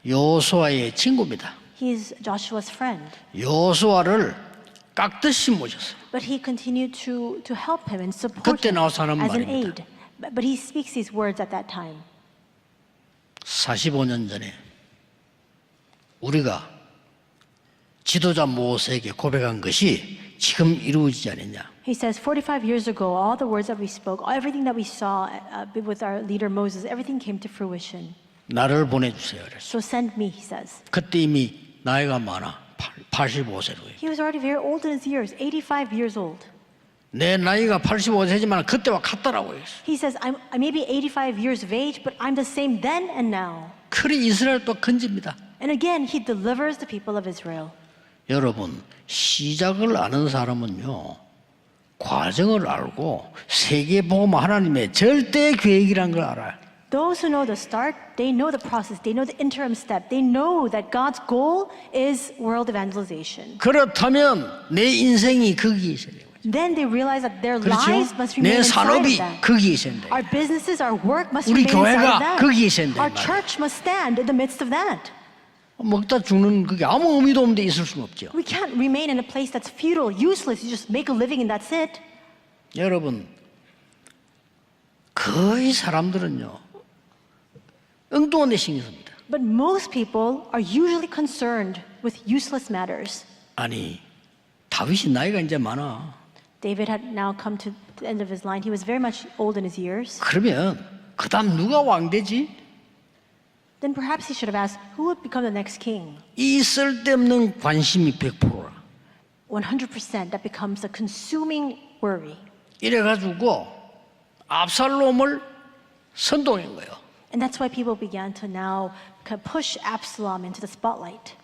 여호수아의 친구입니다. He's Joshua's friend. 여호수아를 깍듯이 모셨어요. But he continued to help him and support 그때 him 나와서 하는 as an 말입니다. aid. But he speaks these words at that time. 45년 전에 우리가 지도자 모세에게 고백한 것이 지금 이루어지지 않았냐? He says, 45 years ago, all the words that we spoke, everything that we saw with our leader Moses, everything came to fruition. 나를 보내주세요. 그랬어요. So send me, he says. 그때 이미 나이가 많아. 85세로. He was already very old in his years, 85 years old. 내 나이가 85세지만 그때와 같더라고요. He says, I may be 85 years of age, but I'm the same then and now. 그리 이스라엘 또 건집니다. And again, he delivers the people of Israel. 여러분 시작을 아는 사람은요 과정을 알고 세계복음 하나님의 절대 계획이란 걸 알아요. Those who know the start, they know the process, they know the interim step, they know that God's goal is world evangelization. 그렇다면 내 인생이 거기에 있어야 돼요. Then they realize that their 그렇죠? lives must remain 내 inside of 산업이 that. 거기에 있어야 돼요. Our businesses, our work must 우리 remain inside 교회가 of that. 거기에 있어야 된단 Our 말이에요. church must stand in the midst of that. 먹다 죽는 그게 아무 의미도 없는데 있을 수는 없죠. We can't remain in a place that's futile, useless. You just make a living and that's it. 여러분 거의 사람들은요 엉뚱한 데 신경 씁니다. But most people are usually concerned with useless matters. 아니, 다윗이 나이가 이제 많아. David had now come to the end of his line. He was very much old in his years. 그러면 그다음 누가 왕 되지? Then perhaps he should have asked, who would become the next king? 이 쓸데없는 관심이 100%라. 100% that becomes a consuming worry. 이래가지고 압살롬을 선동한 거예요. And that's why people began to now kind of push Absalom into the spotlight.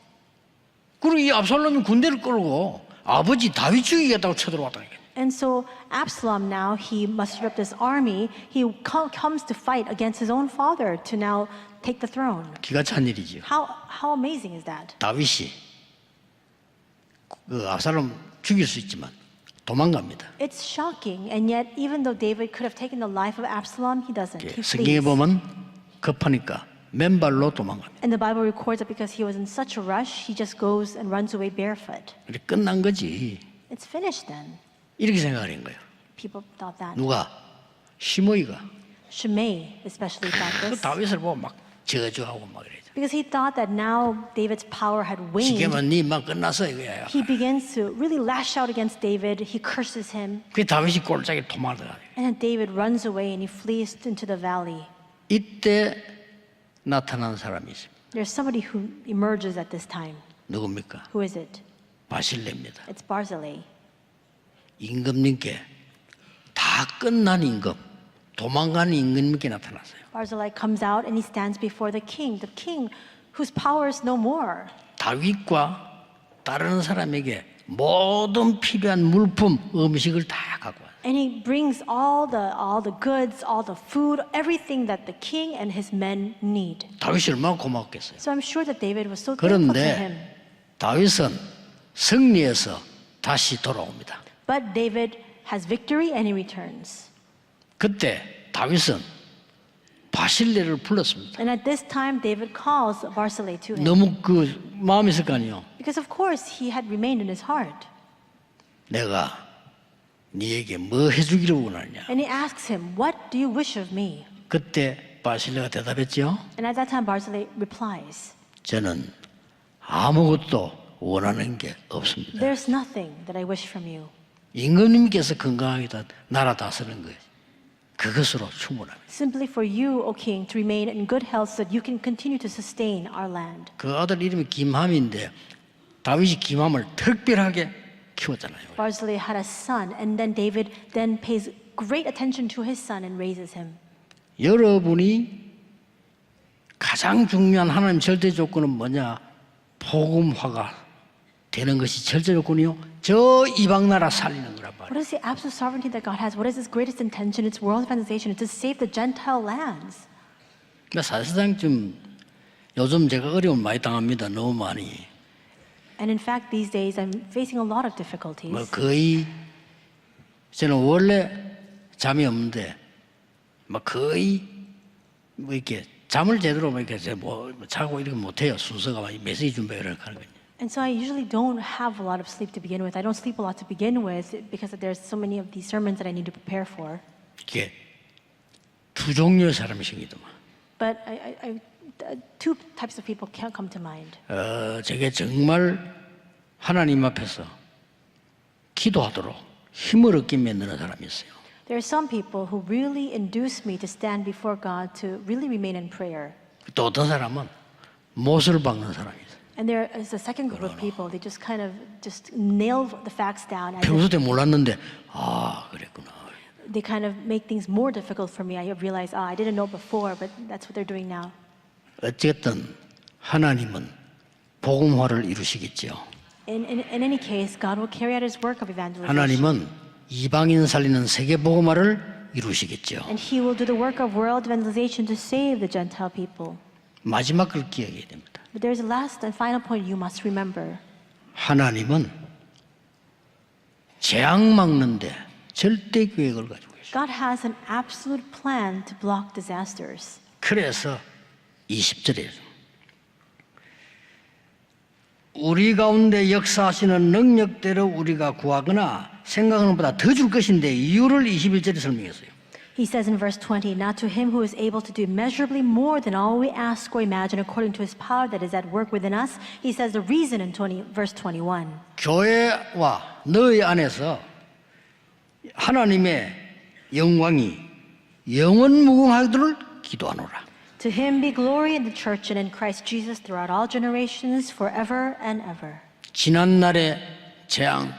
그리고 이 압살롬이 군대를 끌고 아버지 다윗 죽이겠다고 쳐들어왔다니까. And so Absalom now, he mustered up this army. He comes to fight against his own father to now take the throne. 기가 찬 일이죠. How amazing is that? 다윗이 그 압살롬 죽일 수 있지만 도망갑니다. It's shocking, and yet even though David could have taken the life of Absalom, he doesn't. He 성경에 flees. 보면 급하니까 맨발로 도망갑니다. And the Bible records that because he was in such a rush, he just goes and runs away barefoot. 이렇게 끝난 거지. It's finished then. 이렇게 생각하는 거예요. People thought that. 누가? 시므이가. Shimei especially thought 그 this. 다윗을 보고 막 저주하고 막 이러죠. Because he thought that now David's power had waned. 지금은 니만 끝났어 이거야. He begins to really lash out against David. He curses him. 그 다윗이 골짜기 도망가요. And then David runs away and he flees into the valley. 이때 나타난 사람이 있습니다. There's somebody who emerges at this time. 누굽니까? Who is it? 바실레입니다. It's Barzillai. 임금님께 다 끝난 임금, 도망가는 임금님께 나타났어요. Barzillai comes out and he stands before the king whose power is no more. 다윗과 다른 사람에게 모든 필요한 물품, 음식을 다 갖고 와요. And he brings all the goods, all the food, everything that the king and his men need. 다윗이 얼마나 고맙겠어요. So I'm sure that David was so thankful to him. 그런데 다윗은 승리해서 다시 돌아옵니다. But David has victory and he returns. 그때 다윗은 바실레를 불렀습니다. And at this time, David calls Barzillai to him. 너무 그 마음이 있을 거 아니에요. Because of course he had remained in his heart. 내가 네에게 뭐 해주기를 원하냐. And he asks him, what do you wish of me? 그때 바실레가 대답했죠. And at that time, Barzillai replies, 저는 아무것도 원하는 게 없습니다. there's nothing that I wish from you. 임금님께서 건강하게 나라 다스리는 거예요. 그것으로 충분합니다. Simply for you, O king, to remain in good health so that you can continue to sustain our land. 그 아들 이름이 김함인데 다윗이 김함을 특별하게 키웠잖아요. Barzillai had a son, and then David then pays great attention to his son and raises him. 여러분이 가장 중요한 하나님 절대 조건은 뭐냐? 복음화가 되는 것이 절대 조건이요. 저 이방 나라 살리는 거란 말이에요. What is the absolute sovereignty that God has? What is His greatest intention? It's world evangelization. It's to save the Gentile lands. 그러니까 사실상 좀 요즘 제가 어려움 많이 당합니다. 너무 많이. And in fact, these days I'm facing a lot of difficulties. 뭐 거의 저는 원래 잠이 없는데 막 거의 뭐 이렇게 잠을 제대로 뭐 이렇게 뭐 자고 이렇게 못해요. 순서가 막 메시지 준비 이렇게 하는 거예요. And so I usually don't have a lot of sleep to begin with. I don't sleep a lot to begin with because there's so many of these sermons that I need to prepare for. 이게 두 종류의 사람이 생기더만. But two types of people can't come to mind. 저게 정말 하나님 앞에서 기도하도록 힘을 얻게 만드는 사람이 있어요. There are some people who really induce me to stand before God to really remain in prayer. 또 어떤 사람은 못을 박는 사람이 있어요. And there is a second group of people. They just kind of just nail the facts down. As 평소 if 때 몰랐는데 아 그랬구나. they kind of make things more difficult for me. I realize, I didn't know before, but that's what they're doing now. 어쨌든 하나님은 복음화를 이루시겠죠. In any case, God will carry out His work of evangelization. 하나님은 이방인 살리는 세계 복음화를 이루시겠죠. And He will do the work of world evangelization to save the Gentile people. 마지막 걸 기억해야 됩니다. But there's a last and final point you must remember. 하나님은 재앙 막는데 절대 계획을 가지고 계십니다. God has an absolute plan to block disasters. 그래서 20절에 우리 가운데 역사하시는 능력대로 우리가 구하거나 생각하는 것보다 더 줄 것인데 이유를 21절에 설명했어요. He says in verse 20, "Now to him who is able to do immeasurably more than all we ask or imagine according to his power that is at work within us." He says the reason in verse 21. 교회와 너희 안에서 하나님의 영광이 영원 무궁하도록 기도하노라. To him be glory in the church and in Christ Jesus throughout all generations, forever and ever. 지난 날의 재앙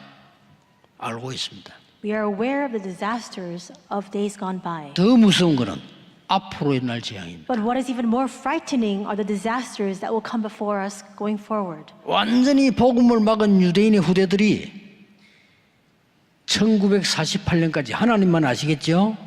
알고 있습니다. We are aware of the disasters of days gone by. 더 무서운 것은 앞으로 일어날 재앙입니다. But what is even more frightening are the disasters that will come before us going forward. 완전히 복음을 막은 유대인의 후대들이 1948년까지 하나님만 아시겠죠?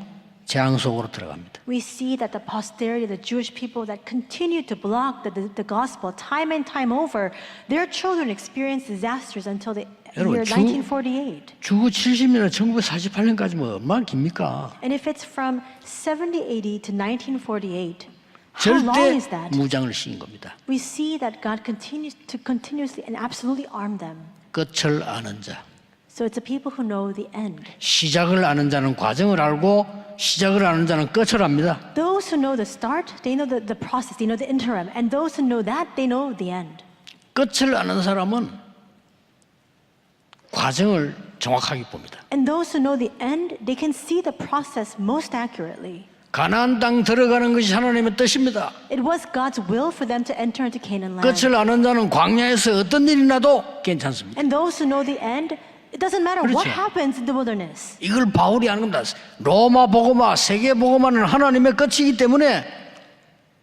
재앙 속으로 들어갑니다. We see that the posterity of the Jewish people that continue to block the gospel time and time over, their children experience disasters until the year 1948. 주후 70년에 1948년까지면 얼마나 깁니까? And if it's from 70 AD to 1948, how long 절대 is that? 무장을 씌인 겁니다. We see that God continues to continuously and absolutely arm them. 끝을 아는 자. So it's the people who know the end. 시작을 아는 자는 과정을 알고 시작을 아는 자는 끝을 압니다. Those who know the start, they know the process, they know the interim. And those who know that, they know the end. 끝을 아는 사람은 과정을 정확하게 봅니다. And those who know the end, they can see the process most accurately. 가나안 땅 들어가는 것이 하나님의 뜻입니다. It was God's will for them to enter into Canaan land. 끝을 아는 자는 광야에서 어떤 일이 나도 괜찮습니다. And those who know the end, it doesn't matter what 그렇죠. happens in the wilderness. 이걸 바울이 하는 겁니다. 로마 복음화, 세계 복음화는 하나님의 끝이기 때문에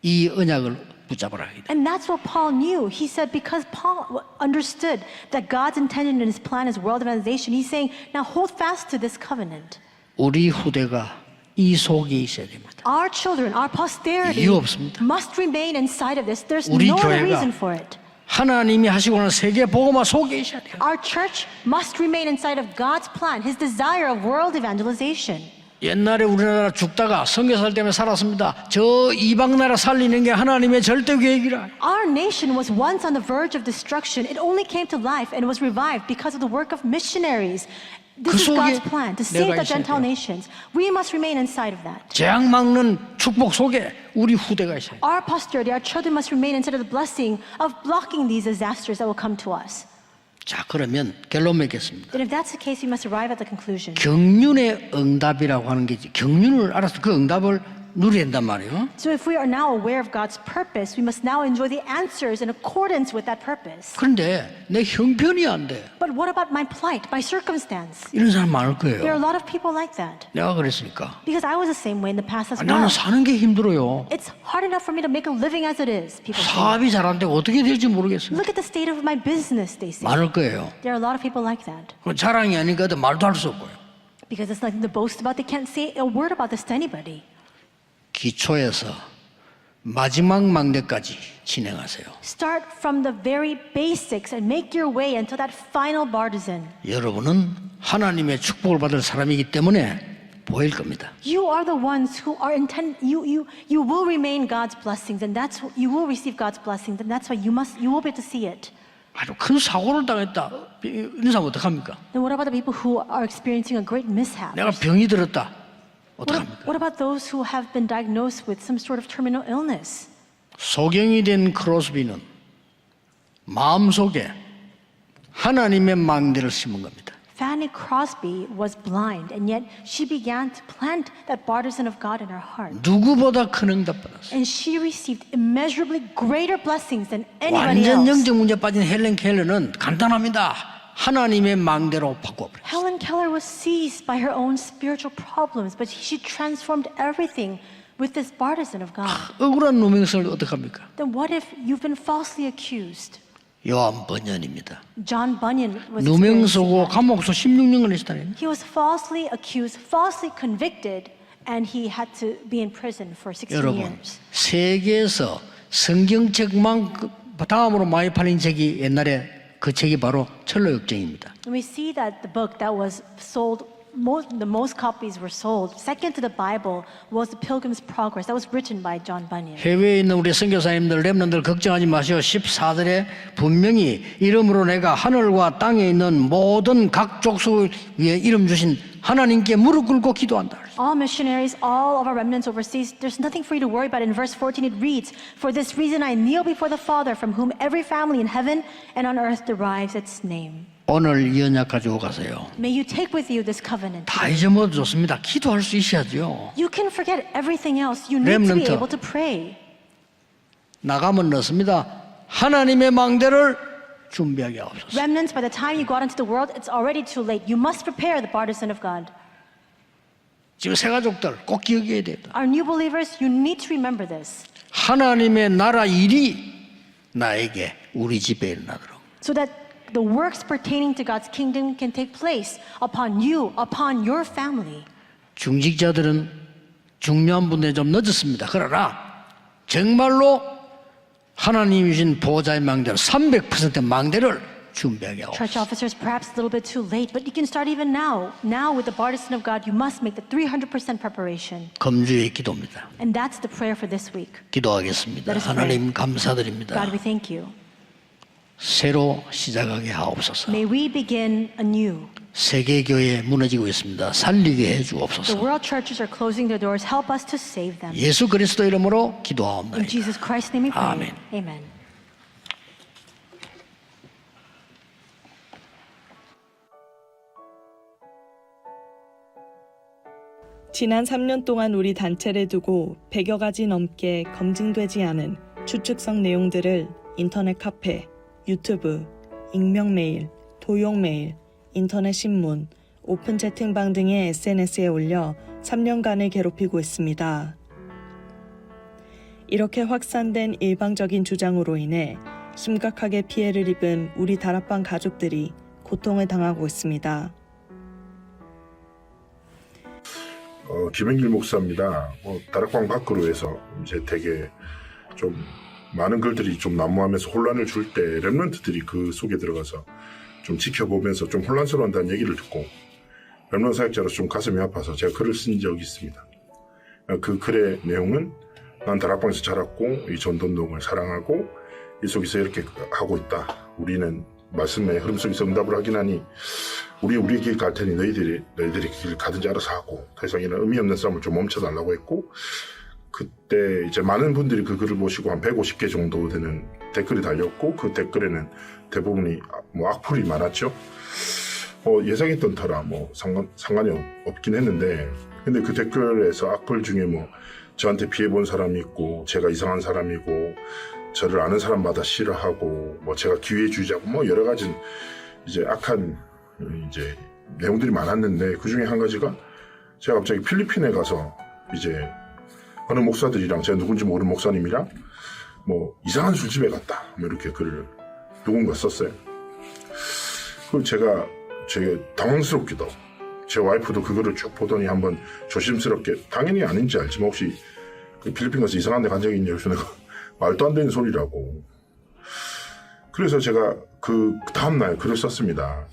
이 언약을 붙잡으라 하기. And that's what Paul knew. He said because Paul understood that God's intention in his plan is world evangelization, he's saying, now hold fast to this covenant. 우리 후대가 이 속에 있어야 됩니다. Our children, our posterity 이유 없습니다. must remain inside of this. There's 우리 no other 교회가 reason for it. 하나님이 하시고는 세계 복음화 속에 있어야 돼요. Our church must remain inside of God's plan, his desire of world evangelization. 옛날에 우리나라 죽다가 선교사들 때문에 살았습니다. 저 이방 나라 살리는 게 하나님의 절대 계획이라. Our nation was once on the verge of destruction. It only came to life and was revived because of the work of missionaries. This is God's plan to save the Gentile nations. We must remain inside of that. 재앙 막는 축복 속에 우리 후대가 있어요. Our posterity, our children must remain inside of the blessing of blocking these disasters that will come to us. 자, 그러면 결론 맺겠습니다. Then if that's the case, we must arrive at the conclusion. 경륜의 응답이라고 하는 게 있지. 경륜을 알아서 그 응답을 누려야 된단 말이에요. So if we are now aware of God's purpose, we must now enjoy the answers in accordance with that purpose. 그런데 내 형편이 안 돼. But what about my plight, my circumstance? 이런 사람 많을 There are a 거예요. lot of people like that. 내가 그랬으니까. Because I was the same way in the past as 나는 well. 사는 게 힘들어요. It's hard enough for me to make a living as it is, people say. 사업이 잘 안 되고 어떻게 될지 모르겠어요. Look at the state of my business, they say. 많을 거예요. There are a lot of people like that. 그건 자랑이 아니니까 말도 할 수 없고요. Because it's nothing to boast about. They can't say a word about this to anybody. 기초에서 마지막 망대까지 진행하세요. Start from the very basics and make your way until that final bartizan. 여러분은 하나님의 축복을 받을 사람이기 때문에 보일 겁니다. You are the ones who are you will remain God's blessings, and you will receive God's blessings, and that's why you will be able to see it. 아주 큰 사고를 당했다. 이런 사람 어떡합니까? Then what about the people who are experiencing a great mishap? 내가 병이 들었다. 어떡합니까? What about those who have been diagnosed with some sort of terminal illness? 소경이 된 크로스비는 마음속에 하나님의 망대를 심은 겁니다. Fanny Crosby was blind, and yet she began to plant that bartizan of God in her heart. 누구보다 큰 응답 받았어요. And she received immeasurably greater blessings than anybody 완전 else. 영적 문제 빠진 헬렌 켈러는 간단합니다. 하나님의 망대로 바꿔버렸어요. Helen Keller was seized by her own spiritual problems, but she transformed everything with this bartizan of God. 억울한 누명성을 어떡합니까? Then what if you've been falsely accused? 요한 번연입니다. John Bunyan was 누명 experiencing 쓰고 that. 감옥서 16년을 했다네요. He was falsely accused, falsely convicted, and he had to be in prison for 16 여러분, years. 세계에서 성경책만 다음으로 많이 팔린 책이 옛날에 그 책이 바로 철로역정입니다. And we see that the book that was sold, the most copies were sold, second to the Bible, was The Pilgrim's Progress. That was written by John Bunyan. 해외에 있는 우리 선교사님들, 렘넌트들 걱정하지 마시오. 14절에 분명히 이름으로 내가 하늘과 땅에 있는 모든 각 족속 위에 이름 주신 하나님께 무릎 꿇고 기도한다. All missionaries, all of our remnants overseas, there's nothing for you to worry about. In verse 14 it reads, "For this reason I kneel before the Father, from whom every family in heaven and on earth derives its name." 오늘 이 언약 가지고 가세요. May you take with you this covenant. 다 잊어먹어도 좋습니다. 기도할 수 있어야죠. You can forget everything else. You need to be 렘넌트. able to pray. 나가면 넣습니다. 하나님의 망대를 준비하게 하옵소서. Remnants, by the time you go out into the world, it's already too late. You must prepare the partisan of God. 지금 새 가족들 꼭 기억해야 됩니다. Our new believers, you need to remember this. 하나님의 나라 일이 나에게 우리 집에 일어나도록. So that the works pertaining to God's kingdom can take place upon you, upon your family. 중직자들은 중요한 분들이 좀 늦었습니다. 그러나 정말로 하나님이 주신 보호자의 망대로 300% 망대를 준비하게 하옵소서. Church officers, perhaps a little bit too late, but you can start even now. Now, with the partisan of God, you must make the 300% preparation. 금주의 기도입니다. And that's the prayer for this week. 기도하겠습니다. Let us pray. 하나님 감사드립니다. God, we thank you. 새로 시작하게 하옵소서. May we begin anew. 세계교회 무너지고 있습니다. 살리게 The 해주옵소서. world churches are closing their doors. Help us to save them. 예수 그리스도 이름으로 In 기도하옵나이다. Jesus Christ's name we pray. Amen. Amen. 지난 3년 동안 우리 단체를 두고 100여 가지 넘게 검증되지 않은 추측성 내용들을 인터넷 카페, 유튜브, 익명 메일, 도용 메일, 인터넷 신문, 오픈 채팅방 등의 SNS에 올려 3년간을 괴롭히고 있습니다. 이렇게 확산된 일방적인 주장으로 인해 심각하게 피해를 입은 우리 다락방 가족들이 고통을 당하고 있습니다. 김행길 목사입니다. 다락방 밖으로 해서 이제 되게 좀 많은 글들이 좀 난무하면서 혼란을 줄 때 렘넌트들이 그 속에 들어가서 좀 지켜보면서 좀 혼란스러워한다는 얘기를 듣고 렘넌트 사역자로서 좀 가슴이 아파서 제가 글을 쓴 적이 있습니다. 그 글의 내용은 난 다락방에서 자랐고 이 전도운동을 사랑하고 이 속에서 이렇게 하고 있다. 우리는 말씀의 흐름 속에서 응답을 하긴 하니 우리 길 갈 테니 너희들이 길 가든지 알아서 하고 더 이상 이런 의미 없는 싸움을 좀 멈춰달라고 했고 그때 이제 많은 분들이 그 글을 보시고 한 150개 정도 되는 댓글이 달렸고 그 댓글에는 대부분이 뭐 악플이 많았죠. 예상했던 터라 뭐 상관이 없긴 했는데 근데 그 댓글에서 악플 중에 뭐 저한테 피해본 사람이 있고 제가 이상한 사람이고 저를 아는 사람마다 싫어하고 뭐 제가 기회주의자고 뭐 여러 가지 이제 악한 이제 내용들이 많았는데 그 중에 한 가지가 제가 갑자기 필리핀에 가서 이제 어느 목사들이랑 제가 누군지 모르는 목사님이랑 뭐 이상한 술집에 갔다 뭐 이렇게 글을 누군가 썼어요. 그걸 제가 당황스럽기도 제 와이프도 그거를 쭉 보더니 한번 조심스럽게 당연히 아닌지 알지만 혹시 그 필리핀 가서 이상한 데 간 적이 있냐 그래서 내가 말도 안 되는 소리라고 그래서 제가 그 다음날 글을 썼습니다.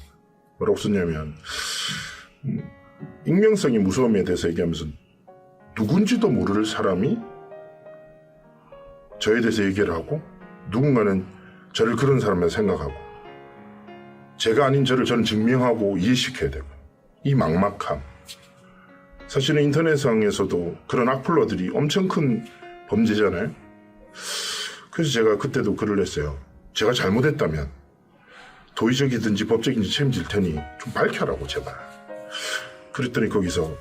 뭐라고 썼냐면 익명성이 무서움에 대해서 얘기하면서 누군지도 모를 사람이 저에 대해서 얘기를 하고 누군가는 저를 그런 사람이라 생각하고 제가 아닌 저를 저는 증명하고 이해시켜야 되고 이 막막함 사실은 인터넷상에서도 그런 악플러들이 엄청 큰 범죄잖아요. 그래서 제가 그때도 글을 냈어요. 제가 잘못했다면 도의적이든지 법적인지 책임질 테니 좀 밝혀라고 제발. 그랬더니 거기서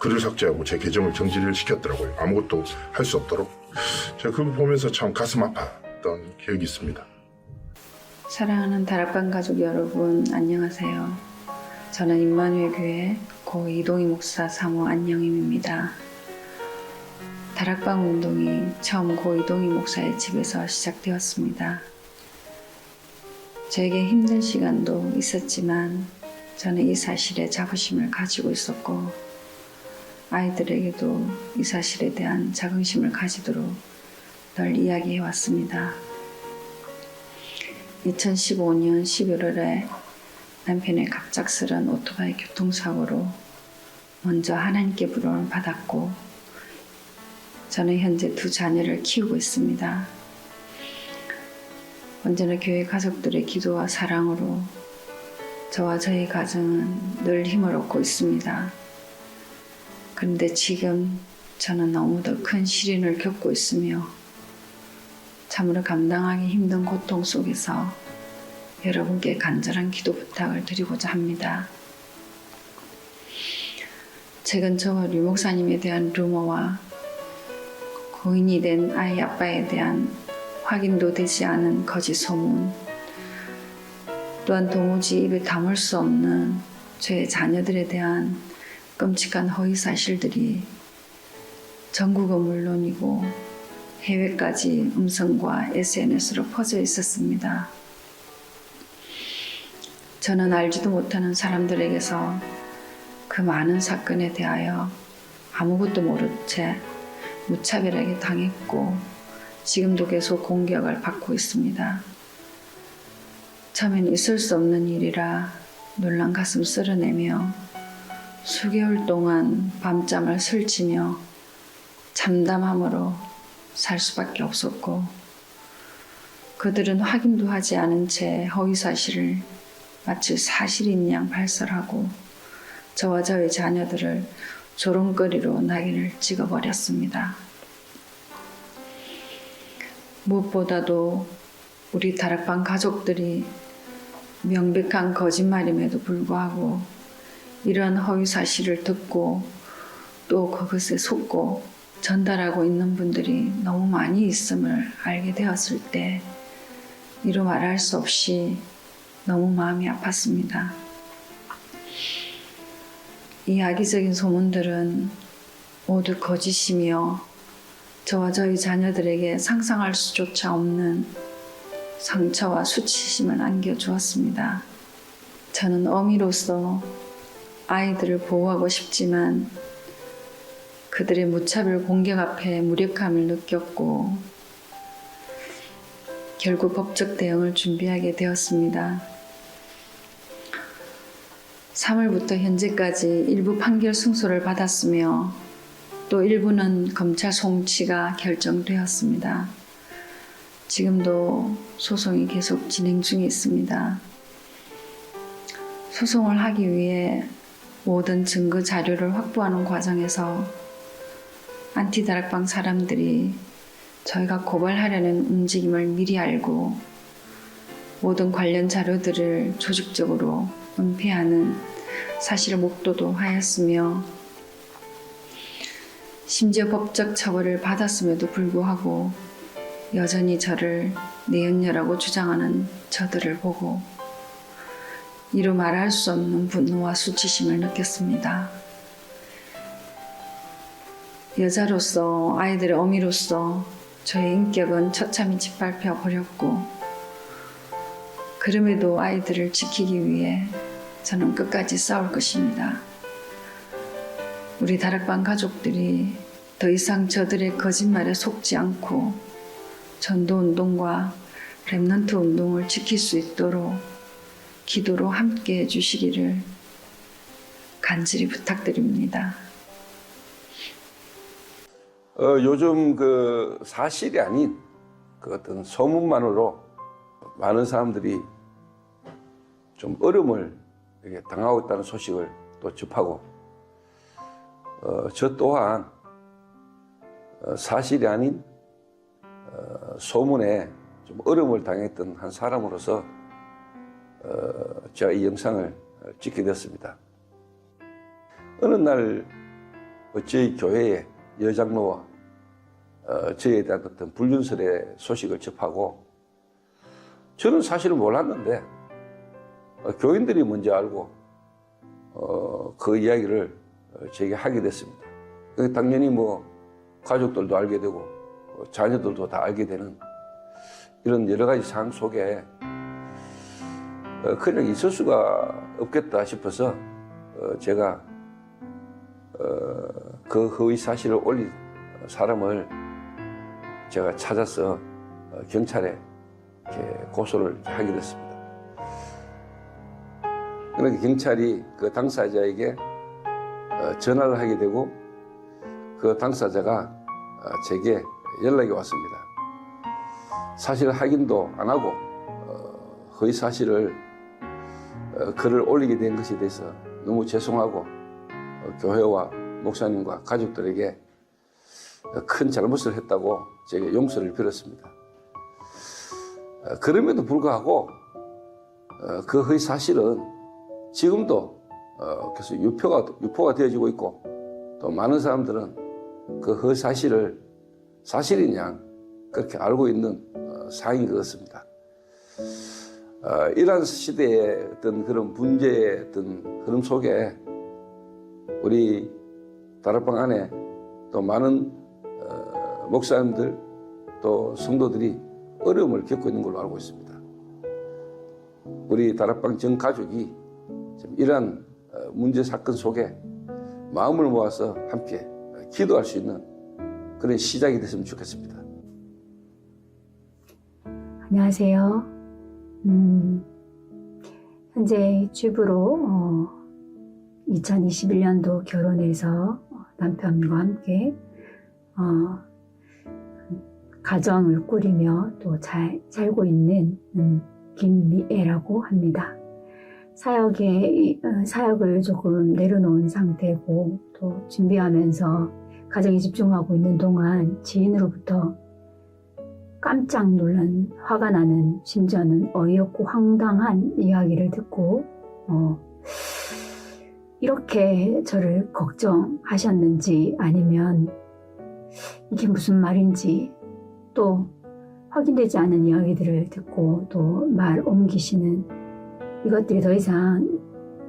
글을 삭제하고 제 계정을 정지를 시켰더라고요. 아무것도 할 수 없도록. 제가 그거 보면서 참 가슴 아팠던 기억이 있습니다. 사랑하는 다락방 가족 여러분 안녕하세요. 저는 임마누엘 교회 고 이동희 목사 사모 안영임입니다. 다락방 운동이 처음 고 이동희 목사의 집에서 시작되었습니다. 저에게 힘든 시간도 있었지만 저는 이 사실에 자부심을 가지고 있었고 아이들에게도 이 사실에 대한 자긍심을 가지도록 늘 이야기해 왔습니다. 2015년 11월에 남편의 갑작스런 오토바이 교통사고로 먼저 하나님께 부름을 받았고 저는 현재 2 자녀를 키우고 있습니다. 언제나 교회 가족들의 기도와 사랑으로 저와 저희 가정은 늘 힘을 얻고 있습니다. 그런데 지금 저는 너무도 큰 시련을 겪고 있으며 참으로 감당하기 힘든 고통 속에서 여러분께 간절한 기도 부탁을 드리고자 합니다. 최근 저와 류 목사님에 대한 루머와 고인이 된 아이 아빠에 대한 확인도 되지 않은 거짓 소문, 또한 도무지 입에 담을 수 없는 저의 자녀들에 대한 끔찍한 허위 사실들이 전국은 물론이고 해외까지 음성과 SNS로 퍼져 있었습니다. 저는 알지도 못하는 사람들에게서 그 많은 사건에 대하여 아무것도 모른 채 무차별하게 당했고 지금도 계속 공격을 받고 있습니다. 처음엔 있을 수 없는 일이라 놀란 가슴 쓸어내며 수개월 동안 밤잠을 설치며 참담함으로 살 수밖에 없었고, 그들은 확인도 하지 않은 채 허위 사실을 마치 사실인 양 발설하고 저와 저의 자녀들을 조롱거리로 낙인을 찍어버렸습니다. 무엇보다도 우리 다락방 가족들이 명백한 거짓말임에도 불구하고 이러한 허위 사실을 듣고 또 그것에 속고 전달하고 있는 분들이 너무 많이 있음을 알게 되었을 때 이루 말할 수 없이 너무 마음이 아팠습니다. 이 악의적인 소문들은 모두 거짓이며 저와 저희 자녀들에게 상상할 수조차 없는 상처와 수치심을 안겨주었습니다. 저는 어미로서 아이들을 보호하고 싶지만 그들의 무차별 공격 앞에 무력함을 느꼈고 결국 법적 대응을 준비하게 되었습니다. 3월부터 현재까지 일부 판결 승소를 받았으며 또 일부는 검찰 송치가 결정되었습니다. 지금도 소송이 계속 진행 중에 있습니다. 소송을 하기 위해 모든 증거 자료를 확보하는 과정에서 안티다락방 사람들이 저희가 고발하려는 움직임을 미리 알고 모든 관련 자료들을 조직적으로 은폐하는 사실을 목도도 하였으며 심지어 법적 처벌을 받았음에도 불구하고 여전히 저를 내연녀라고 주장하는 저들을 보고 이루 말할 수 없는 분노와 수치심을 느꼈습니다. 여자로서 아이들의 어미로서 저의 인격은 처참히 짓밟혀 버렸고 그럼에도 아이들을 지키기 위해 저는 끝까지 싸울 것입니다. 우리 다락방 가족들이 더 이상 저들의 거짓말에 속지 않고 전도운동과 렘넌트 운동을 지킬 수 있도록 기도로 함께 해주시기를 간절히 부탁드립니다. 요즘 그 사실이 아닌 그 어떤 소문만으로 많은 사람들이 좀 어려움을 이렇게 당하고 있다는 소식을 또 접하고 저 또한 사실이 아닌 소문에 좀 어려움을 당했던 한 사람으로서 제가 이 영상을 찍게 되었습니다. 어느 날 저희 교회에 여장로와 저에 대한 어떤 불륜설의 소식을 접하고 저는 사실은 몰랐는데 교인들이 먼저 알고 그 이야기를 제게 하게 됐습니다. 당연히 뭐 가족들도 알게 되고 자녀들도 다 알게 되는 이런 여러 가지 상황 속에 그냥 있을 수가 없겠다 싶어서 제가 그 허위 사실을 올린 사람을 제가 찾아서 경찰에 고소를 하게 됐습니다. 그러니까 경찰이 그 당사자에게 전화를 하게 되고 그 당사자가 제게 연락이 왔습니다. 사실 확인도 안 하고 허위 사실을 글을 올리게 된 것에 대해서 너무 죄송하고 교회와 목사님과 가족들에게 큰 잘못을 했다고 제가 용서를 빌었습니다. 그럼에도 불구하고 그 허위 사실은 지금도 계속 유포가 되어지고 있고 또 많은 사람들은 그 허위 사실을 사실인 양 그렇게 알고 있는 상황인 것 같습니다. 이러한 시대의 어떤 그런 문제의 어떤 흐름 속에 우리 다락방 안에 또 많은 목사님들 또 성도들이 어려움을 겪고 있는 걸로 알고 있습니다. 우리 다락방 전 가족이 이러한 문제 사건 속에 마음을 모아서 함께 기도할 수 있는 그런 시작이 됐으면 좋겠습니다. 안녕하세요. 현재 주부로 2021년도 결혼해서 남편과 함께 가정을 꾸리며 또 잘 살고 있는 김미애라고 합니다. 사역을 조금 내려놓은 상태고 또 준비하면서 가정에 집중하고 있는 동안 지인으로부터 깜짝 놀란 화가 나는 심지어는 어이없고 황당한 이야기를 듣고 이렇게 저를 걱정하셨는지 아니면 이게 무슨 말인지 또 확인되지 않은 이야기들을 듣고 또 말 옮기시는 이것들이 더 이상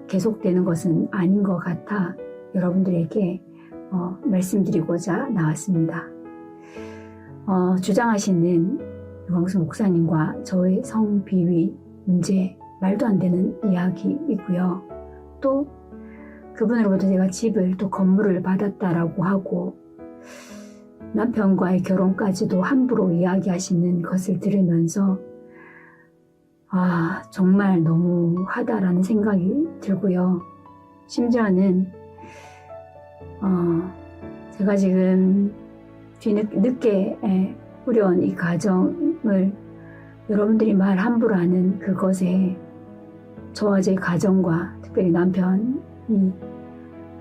계속되는 것은 아닌 것 같아 여러분들에게 말씀드리고자 나왔습니다. 주장하시는 유광수 목사님과 저의 성비위 문제 말도 안 되는 이야기이고요. 또 그분으로부터 제가 집을 또 건물을 받았다라고 하고 남편과의 결혼까지도 함부로 이야기하시는 것을 들으면서 정말 너무하다라는 생각이 들고요. 심지어는 제가 지금 뒤늦게 꾸려온 이 가정을 여러분들이 말 함부로 하는 그것에 저와 제 가정과 특별히 남편이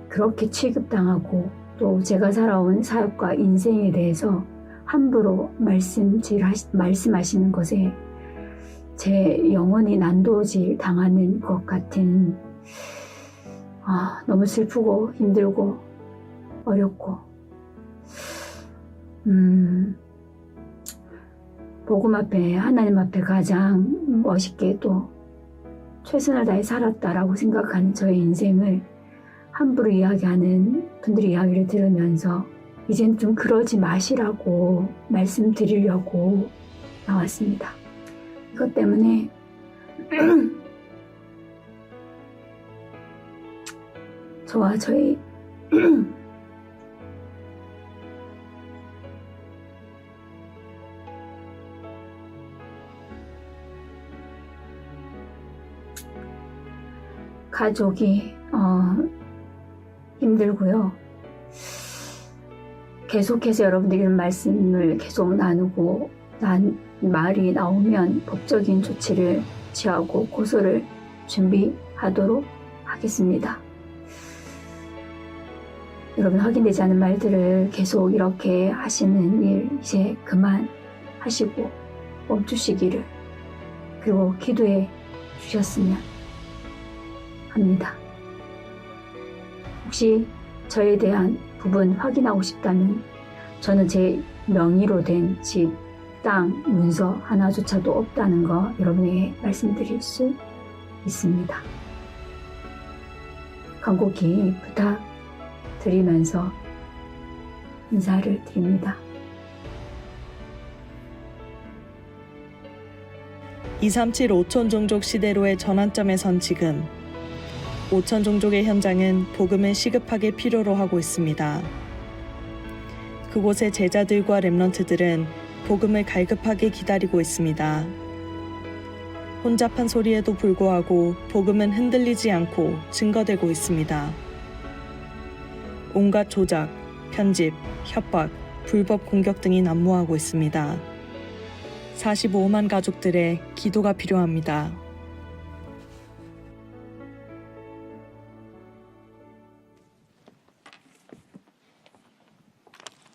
그렇게 취급당하고 또 제가 살아온 사역과 인생에 대해서 함부로 말씀하시는 것에 제 영혼이 난도질 당하는 것 같은 너무 슬프고 힘들고 어렵고 복음 앞에 하나님 앞에 가장 멋있게 또 최선을 다해 살았다라고 생각하는 저의 인생을 함부로 이야기하는 분들의 이야기를 들으면서 이젠 좀 그러지 마시라고 말씀드리려고 나왔습니다. 이것 때문에 저와 저희 가족이 힘들고요. 계속해서 여러분들이 말씀을 계속 나누고 말이 나오면 법적인 조치를 취하고 고소를 준비하도록 하겠습니다. 여러분 확인되지 않은 말들을 계속 이렇게 하시는 일 이제 그만하시고 멈추시기를 그리고 기도해 주셨으면 합니다. 혹시 저에 대한 부분 확인하고 싶다면 저는 제 명의로 된 집, 땅, 문서 하나조차도 없다는 거 여러분에게 말씀드릴 수 있습니다. 간곡히 부탁드리면서 인사를 드립니다. 237 5천 종족 시대로의 전환점에 선 지금 5천 종족의 현장은 복음을 시급하게 필요로 하고 있습니다. 그곳의 제자들과 렘넌트들은 복음을 갈급하게 기다리고 있습니다. 혼잡한 소리에도 불구하고 복음은 흔들리지 않고 증거되고 있습니다. 온갖 조작, 편집, 협박, 불법 공격 등이 난무하고 있습니다. 45만 가족들의 기도가 필요합니다.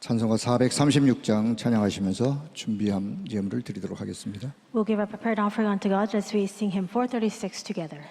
찬송가 436장 찬양하시면서 준비한 예물을 드리도록 하겠습니다. We'll give our prepared offering unto God as we sing hymn 436 together.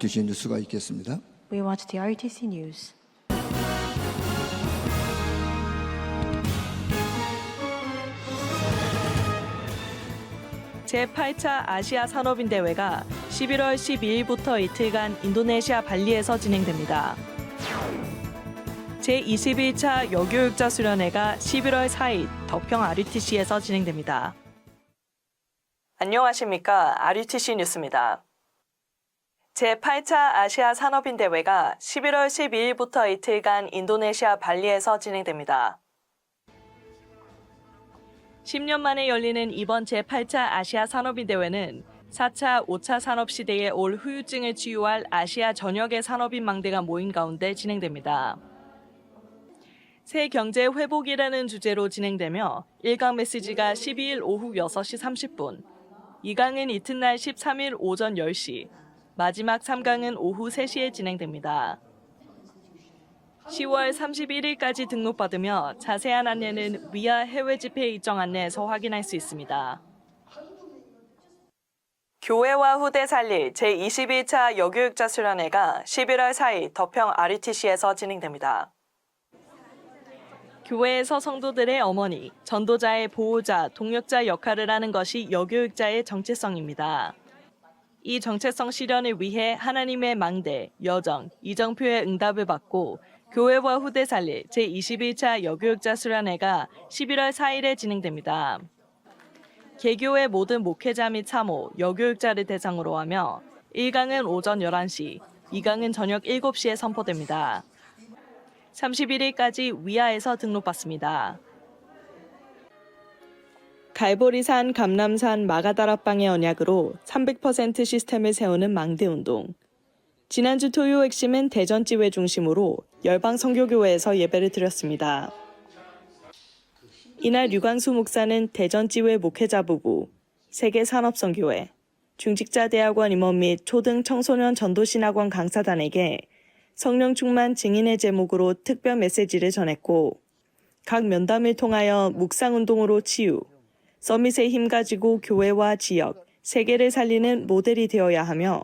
RTC 뉴스가 있겠습니다. We watch the RTC News. 제8차 아시아 산업인 대회가 11월 12일부터 이틀간 인도네시아 발리에서 진행됩니다. 제21차 여교육자 수련회가 11월 4일 덕평 RUTC에서 진행됩니다. 안녕하십니까. RUTC 뉴스입니다. 제8차 아시아 산업인 대회가 11월 12일부터 이틀간 인도네시아 발리에서 진행됩니다. 10년 만에 열리는 이번 제8차 아시아 산업인 대회는 4차, 5차 산업 시대에 올 후유증을 치유할 아시아 전역의 산업인 망대가 모인 가운데 진행됩니다. 새 경제 회복이라는 주제로 진행되며 1강 메시지가 12일 오후 6시 30분, 2강은 이튿날 13일 오전 10시, 마지막 3강은 오후 3시에 진행됩니다. 10월 31일까지 등록받으며 자세한 안내는 위아 해외 집회 일정 안내에서 확인할 수 있습니다. 교회와 후대 살릴 제21차 여교육자 수련회가 11월 4일 덕평 RUTC에서 진행됩니다. 교회에서 성도들의 어머니, 전도자의 보호자, 동역자 역할을 하는 것이 여교육자의 정체성입니다. 이 정체성 실현을 위해 하나님의 망대, 여정, 이정표의 응답을 받고 교회와 후대 살릴 제21차 여교육자 수련회가 11월 4일에 진행됩니다. 개교의 모든 목회자 및 사모, 여교육자를 대상으로 하며 1강은 오전 11시, 2강은 저녁 7시에 선포됩니다. 31일까지 위아에서 등록받습니다. 갈보리산, 감람산, 마가다락방의 언약으로 300% 시스템을 세우는 망대운동. 지난주 토요 핵심은 대전지회 중심으로 열방 선교교회에서 예배를 드렸습니다. 이날 류광수 목사는 대전지회 목회자 부부, 세계산업선교회, 중직자대학원 임원 및 초등 청소년 전도신학원 강사단에게 성령 충만 증인의 제목으로 특별 메시지를 전했고, 각 면담을 통하여 묵상운동으로 치유, 서밋의 힘 가지고 교회와 지역, 세계를 살리는 모델이 되어야 하며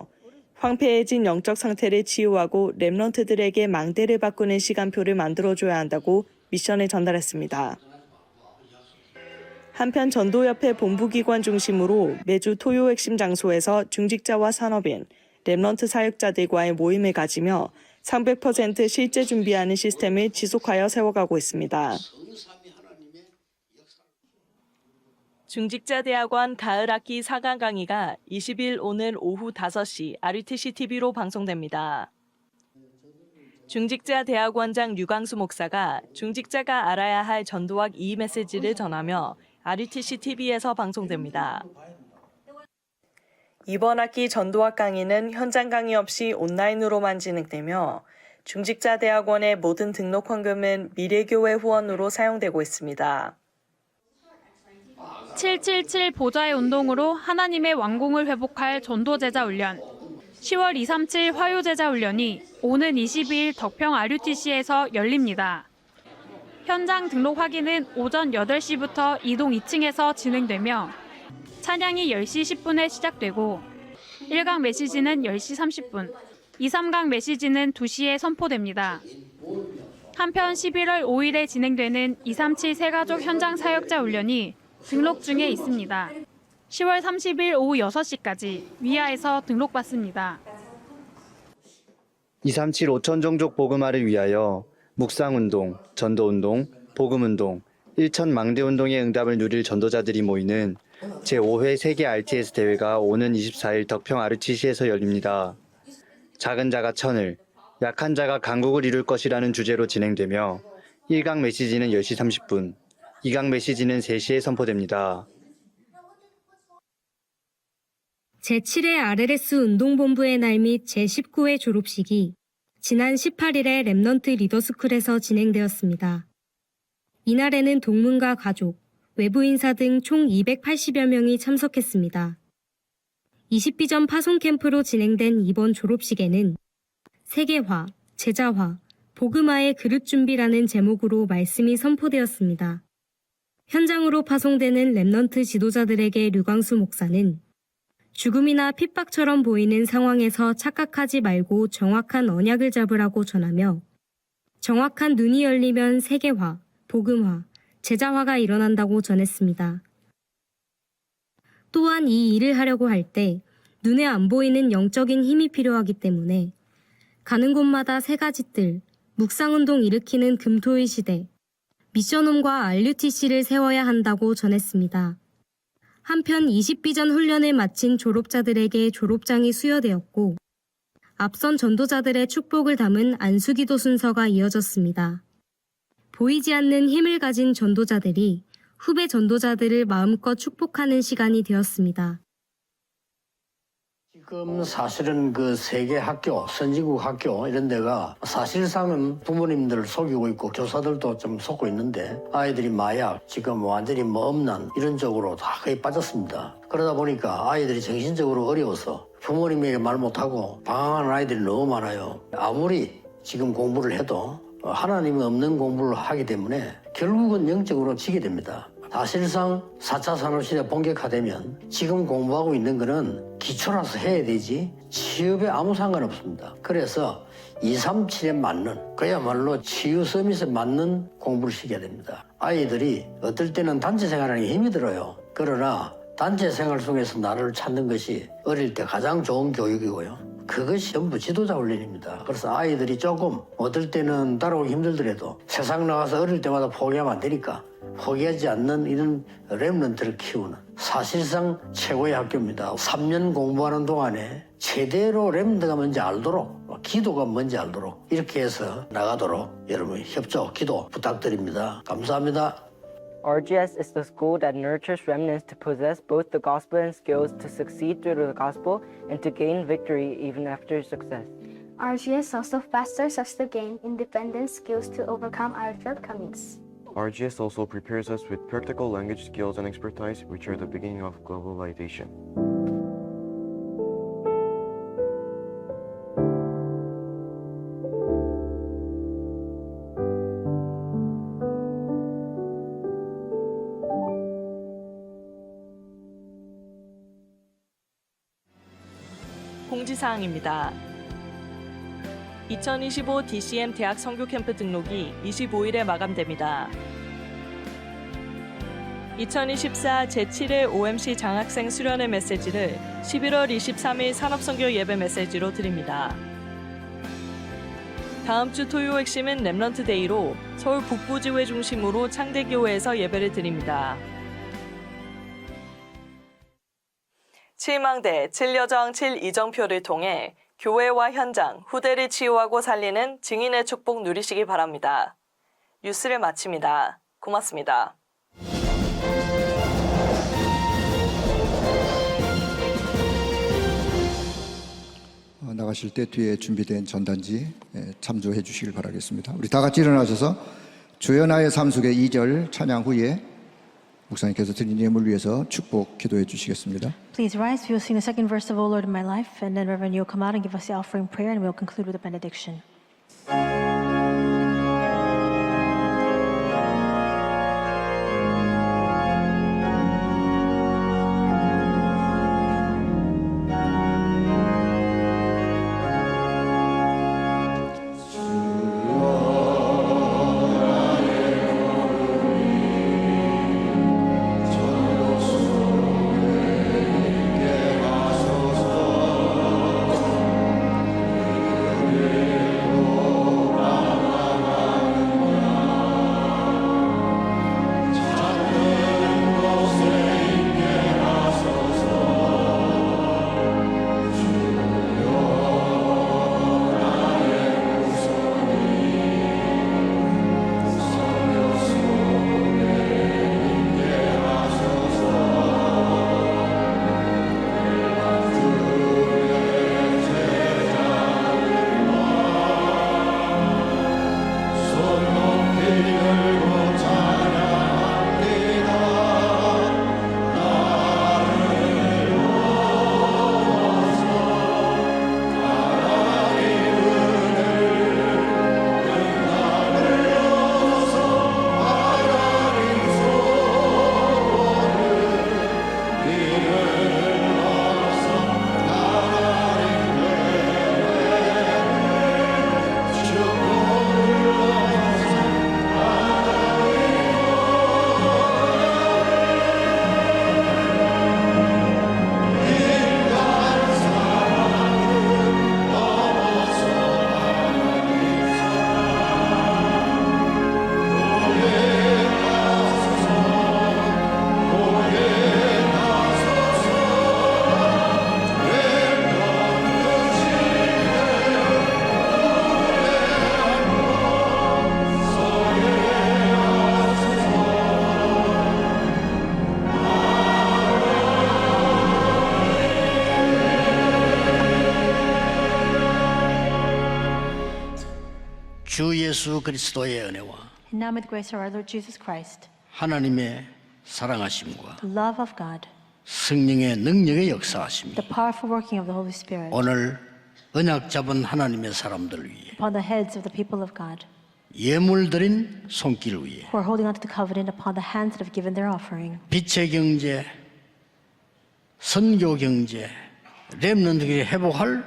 황폐해진 영적 상태를 치유하고 렘넌트들에게 망대를 바꾸는 시간표를 만들어줘야 한다고 미션을 전달했습니다. 한편 전도협회 본부기관 중심으로 매주 토요 핵심 장소에서 중직자와 산업인, 렘넌트 사역자들과의 모임을 가지며 300% 실제 준비하는 시스템을 지속하여 세워가고 있습니다. 중직자대학원 가을학기 4강 강의가 20일 오늘 오후 5시 RUTC TV로 방송됩니다. 중직자대학원장 류광수 목사가 중직자가 알아야 할 전도학 2 메시지를 전하며 RUTC TV에서 방송됩니다. 이번 학기 전도학 강의는 현장 강의 없이 온라인으로만 진행되며 중직자대학원의 모든 등록 헌금은 미래교회 후원으로 사용되고 있습니다. 777 보좌의 운동으로 하나님의 왕궁을 회복할 전도제자 훈련. 10월 237 화요제자 훈련이 오는 22일 덕평 RUTC에서 열립니다. 현장 등록 확인은 오전 8시부터 이동 2층에서 진행되며 찬양이 10시 10분에 시작되고 1강 메시지는 10시 30분, 2, 3강 메시지는 2시에 선포됩니다. 한편 11월 5일에 진행되는 237 새가족 현장 사역자 훈련이 등록 중에 있습니다. 10월 30일 오후 6시까지 위아에서 등록받습니다. 237 5천종족 복음화를 위하여 묵상운동, 전도운동, 복음운동, 1천 망대운동의 응답을 누릴 전도자들이 모이는 제5회 세계 RTS 대회가 오는 24일 덕평 RUTC에서 열립니다. 작은 자가 천을, 약한 자가 강국을 이룰 것이라는 주제로 진행되며 1강 메시지는 10시 30분, 2강 메시지는 3시에 선포됩니다. 제7회 RLS 운동본부의 날 및 제19회 졸업식이 지난 18일에 렘넌트 리더스쿨에서 진행되었습니다. 이날에는 동문과 가족, 외부 인사 등 총 280여 명이 참석했습니다. 20비전 파송 캠프로 진행된 이번 졸업식에는 세계화, 제자화, 복음화의 그릇 준비라는 제목으로 말씀이 선포되었습니다. 현장으로 파송되는 렘넌트 지도자들에게 류광수 목사는 죽음이나 핍박처럼 보이는 상황에서 착각하지 말고 정확한 언약을 잡으라고 전하며 정확한 눈이 열리면 세계화, 복음화, 제자화가 일어난다고 전했습니다. 또한 이 일을 하려고 할 때 눈에 안 보이는 영적인 힘이 필요하기 때문에 가는 곳마다 세 가지 뜰, 묵상운동 일으키는 금토일 시대, 미션홈과 RUTC를 세워야 한다고 전했습니다. 한편 20비전 훈련을 마친 졸업자들에게 졸업장이 수여되었고 앞선 전도자들의 축복을 담은 안수기도 순서가 이어졌습니다. 보이지 않는 힘을 가진 전도자들이 후배 전도자들을 마음껏 축복하는 시간이 되었습니다. 지금 사실은 그 세계 학교, 선진국 학교 이런 데가 사실상은 부모님들을 속이고 있고 교사들도 좀 속고 있는데 아이들이 마약, 지금 완전히 엄난 이런 쪽으로 다 거의 빠졌습니다. 그러다 보니까 아이들이 정신적으로 어려워서 부모님에게 말 못하고 방황하는 아이들이 너무 많아요. 아무리 지금 공부를 해도 하나님이 없는 공부를 하기 때문에 결국은 영적으로 지게 됩니다. 사실상 4차 산업시대 본격화되면 지금 공부하고 있는 거는 기초라서 해야 되지 취업에 아무 상관없습니다. 그래서 237에 맞는 그야말로 치유 서밋에 맞는 공부를 시켜야 됩니다. 아이들이 어떨 때는 단체 생활하는 게 힘이 들어요. 그러나 단체 생활 속에서 나를 찾는 것이 어릴 때 가장 좋은 교육이고요. 그것이 전부 지도자 훈련입니다. 그래서 아이들이 조금 어떨 때는 따라오기 힘들더라도 세상 나가서 어릴 때마다 포기하면 안 되니까 포기하지 않는 이런 렘넌트를 키우는 사실상 최고의 학교입니다. 3년 공부하는 동안에 제대로 렘넌트가 뭔지 알도록 기도가 뭔지 알도록 이렇게 해서 나가도록 여러분 협조, 기도 부탁드립니다. 감사합니다. RGS is the school that nurtures remnants to possess both the gospel and skills to succeed through the gospel and to gain victory even after success. RGS also fosters us to gain independent skills to overcome our shortcomings. RGS also prepares us with practical language skills and expertise, which are the beginning of globalization. 공지사항입니다. 2025 DCM 대학 선교 캠프 등록이 25일에 마감됩니다. 2024 제7회 OMC 장학생 수련회 메시지를 11월 23일 산업선교 예배 메시지로 드립니다. 다음 주 토요 핵심은 렘넌트 데이로 서울 북부지회 중심으로 창대교회에서 예배를 드립니다. 칠망대 7여정 7이정표를 통해 교회와 현장, 후대를 치유하고 살리는 증인의 축복 누리시기 바랍니다. 뉴스를 마칩니다. 고맙습니다. 나가실 때 뒤에 준비된 전단지 참조해 주시길 바라겠습니다. 우리 다 같이 일어나셔서 주여 나의 삶 속의 2절 찬양 후에 목사님께서 드린 예물 위해서 축복 기도해 주시겠습니다. Please rise. We will sing the second verse of O Lord of my life, and then Reverend, you'll come out and give us the offering prayer, and we'll conclude with a benediction. 주 예수 그리스도의 은혜와 And now may the grace of our Lord Jesus Christ, 하나님의 사랑하심과 the love of God, 성령의 능력의 역사하심이 the powerful working of the Holy Spirit 오늘 언약 잡은 하나님의 사람들 위에 upon the heads of the people of God 예물 드린 손길 위에 who are holding on to the covenant, upon the hands that have given their offering, 빛의 경제, 선교 경제, 렘넌트를 회복할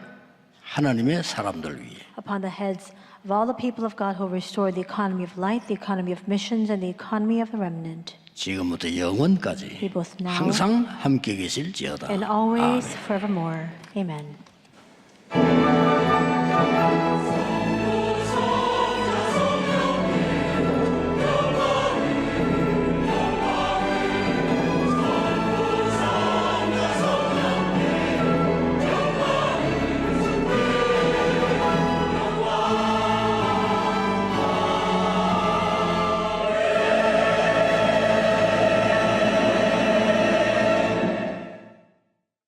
하나님의 사람들 위에 upon the heads of all the people of God who restore the economy of light, the economy of missions, and the economy of the remnant, 지금부터 영원까지 be both now 항상 함께 계실지어다. and always 아멘. forevermore. Amen.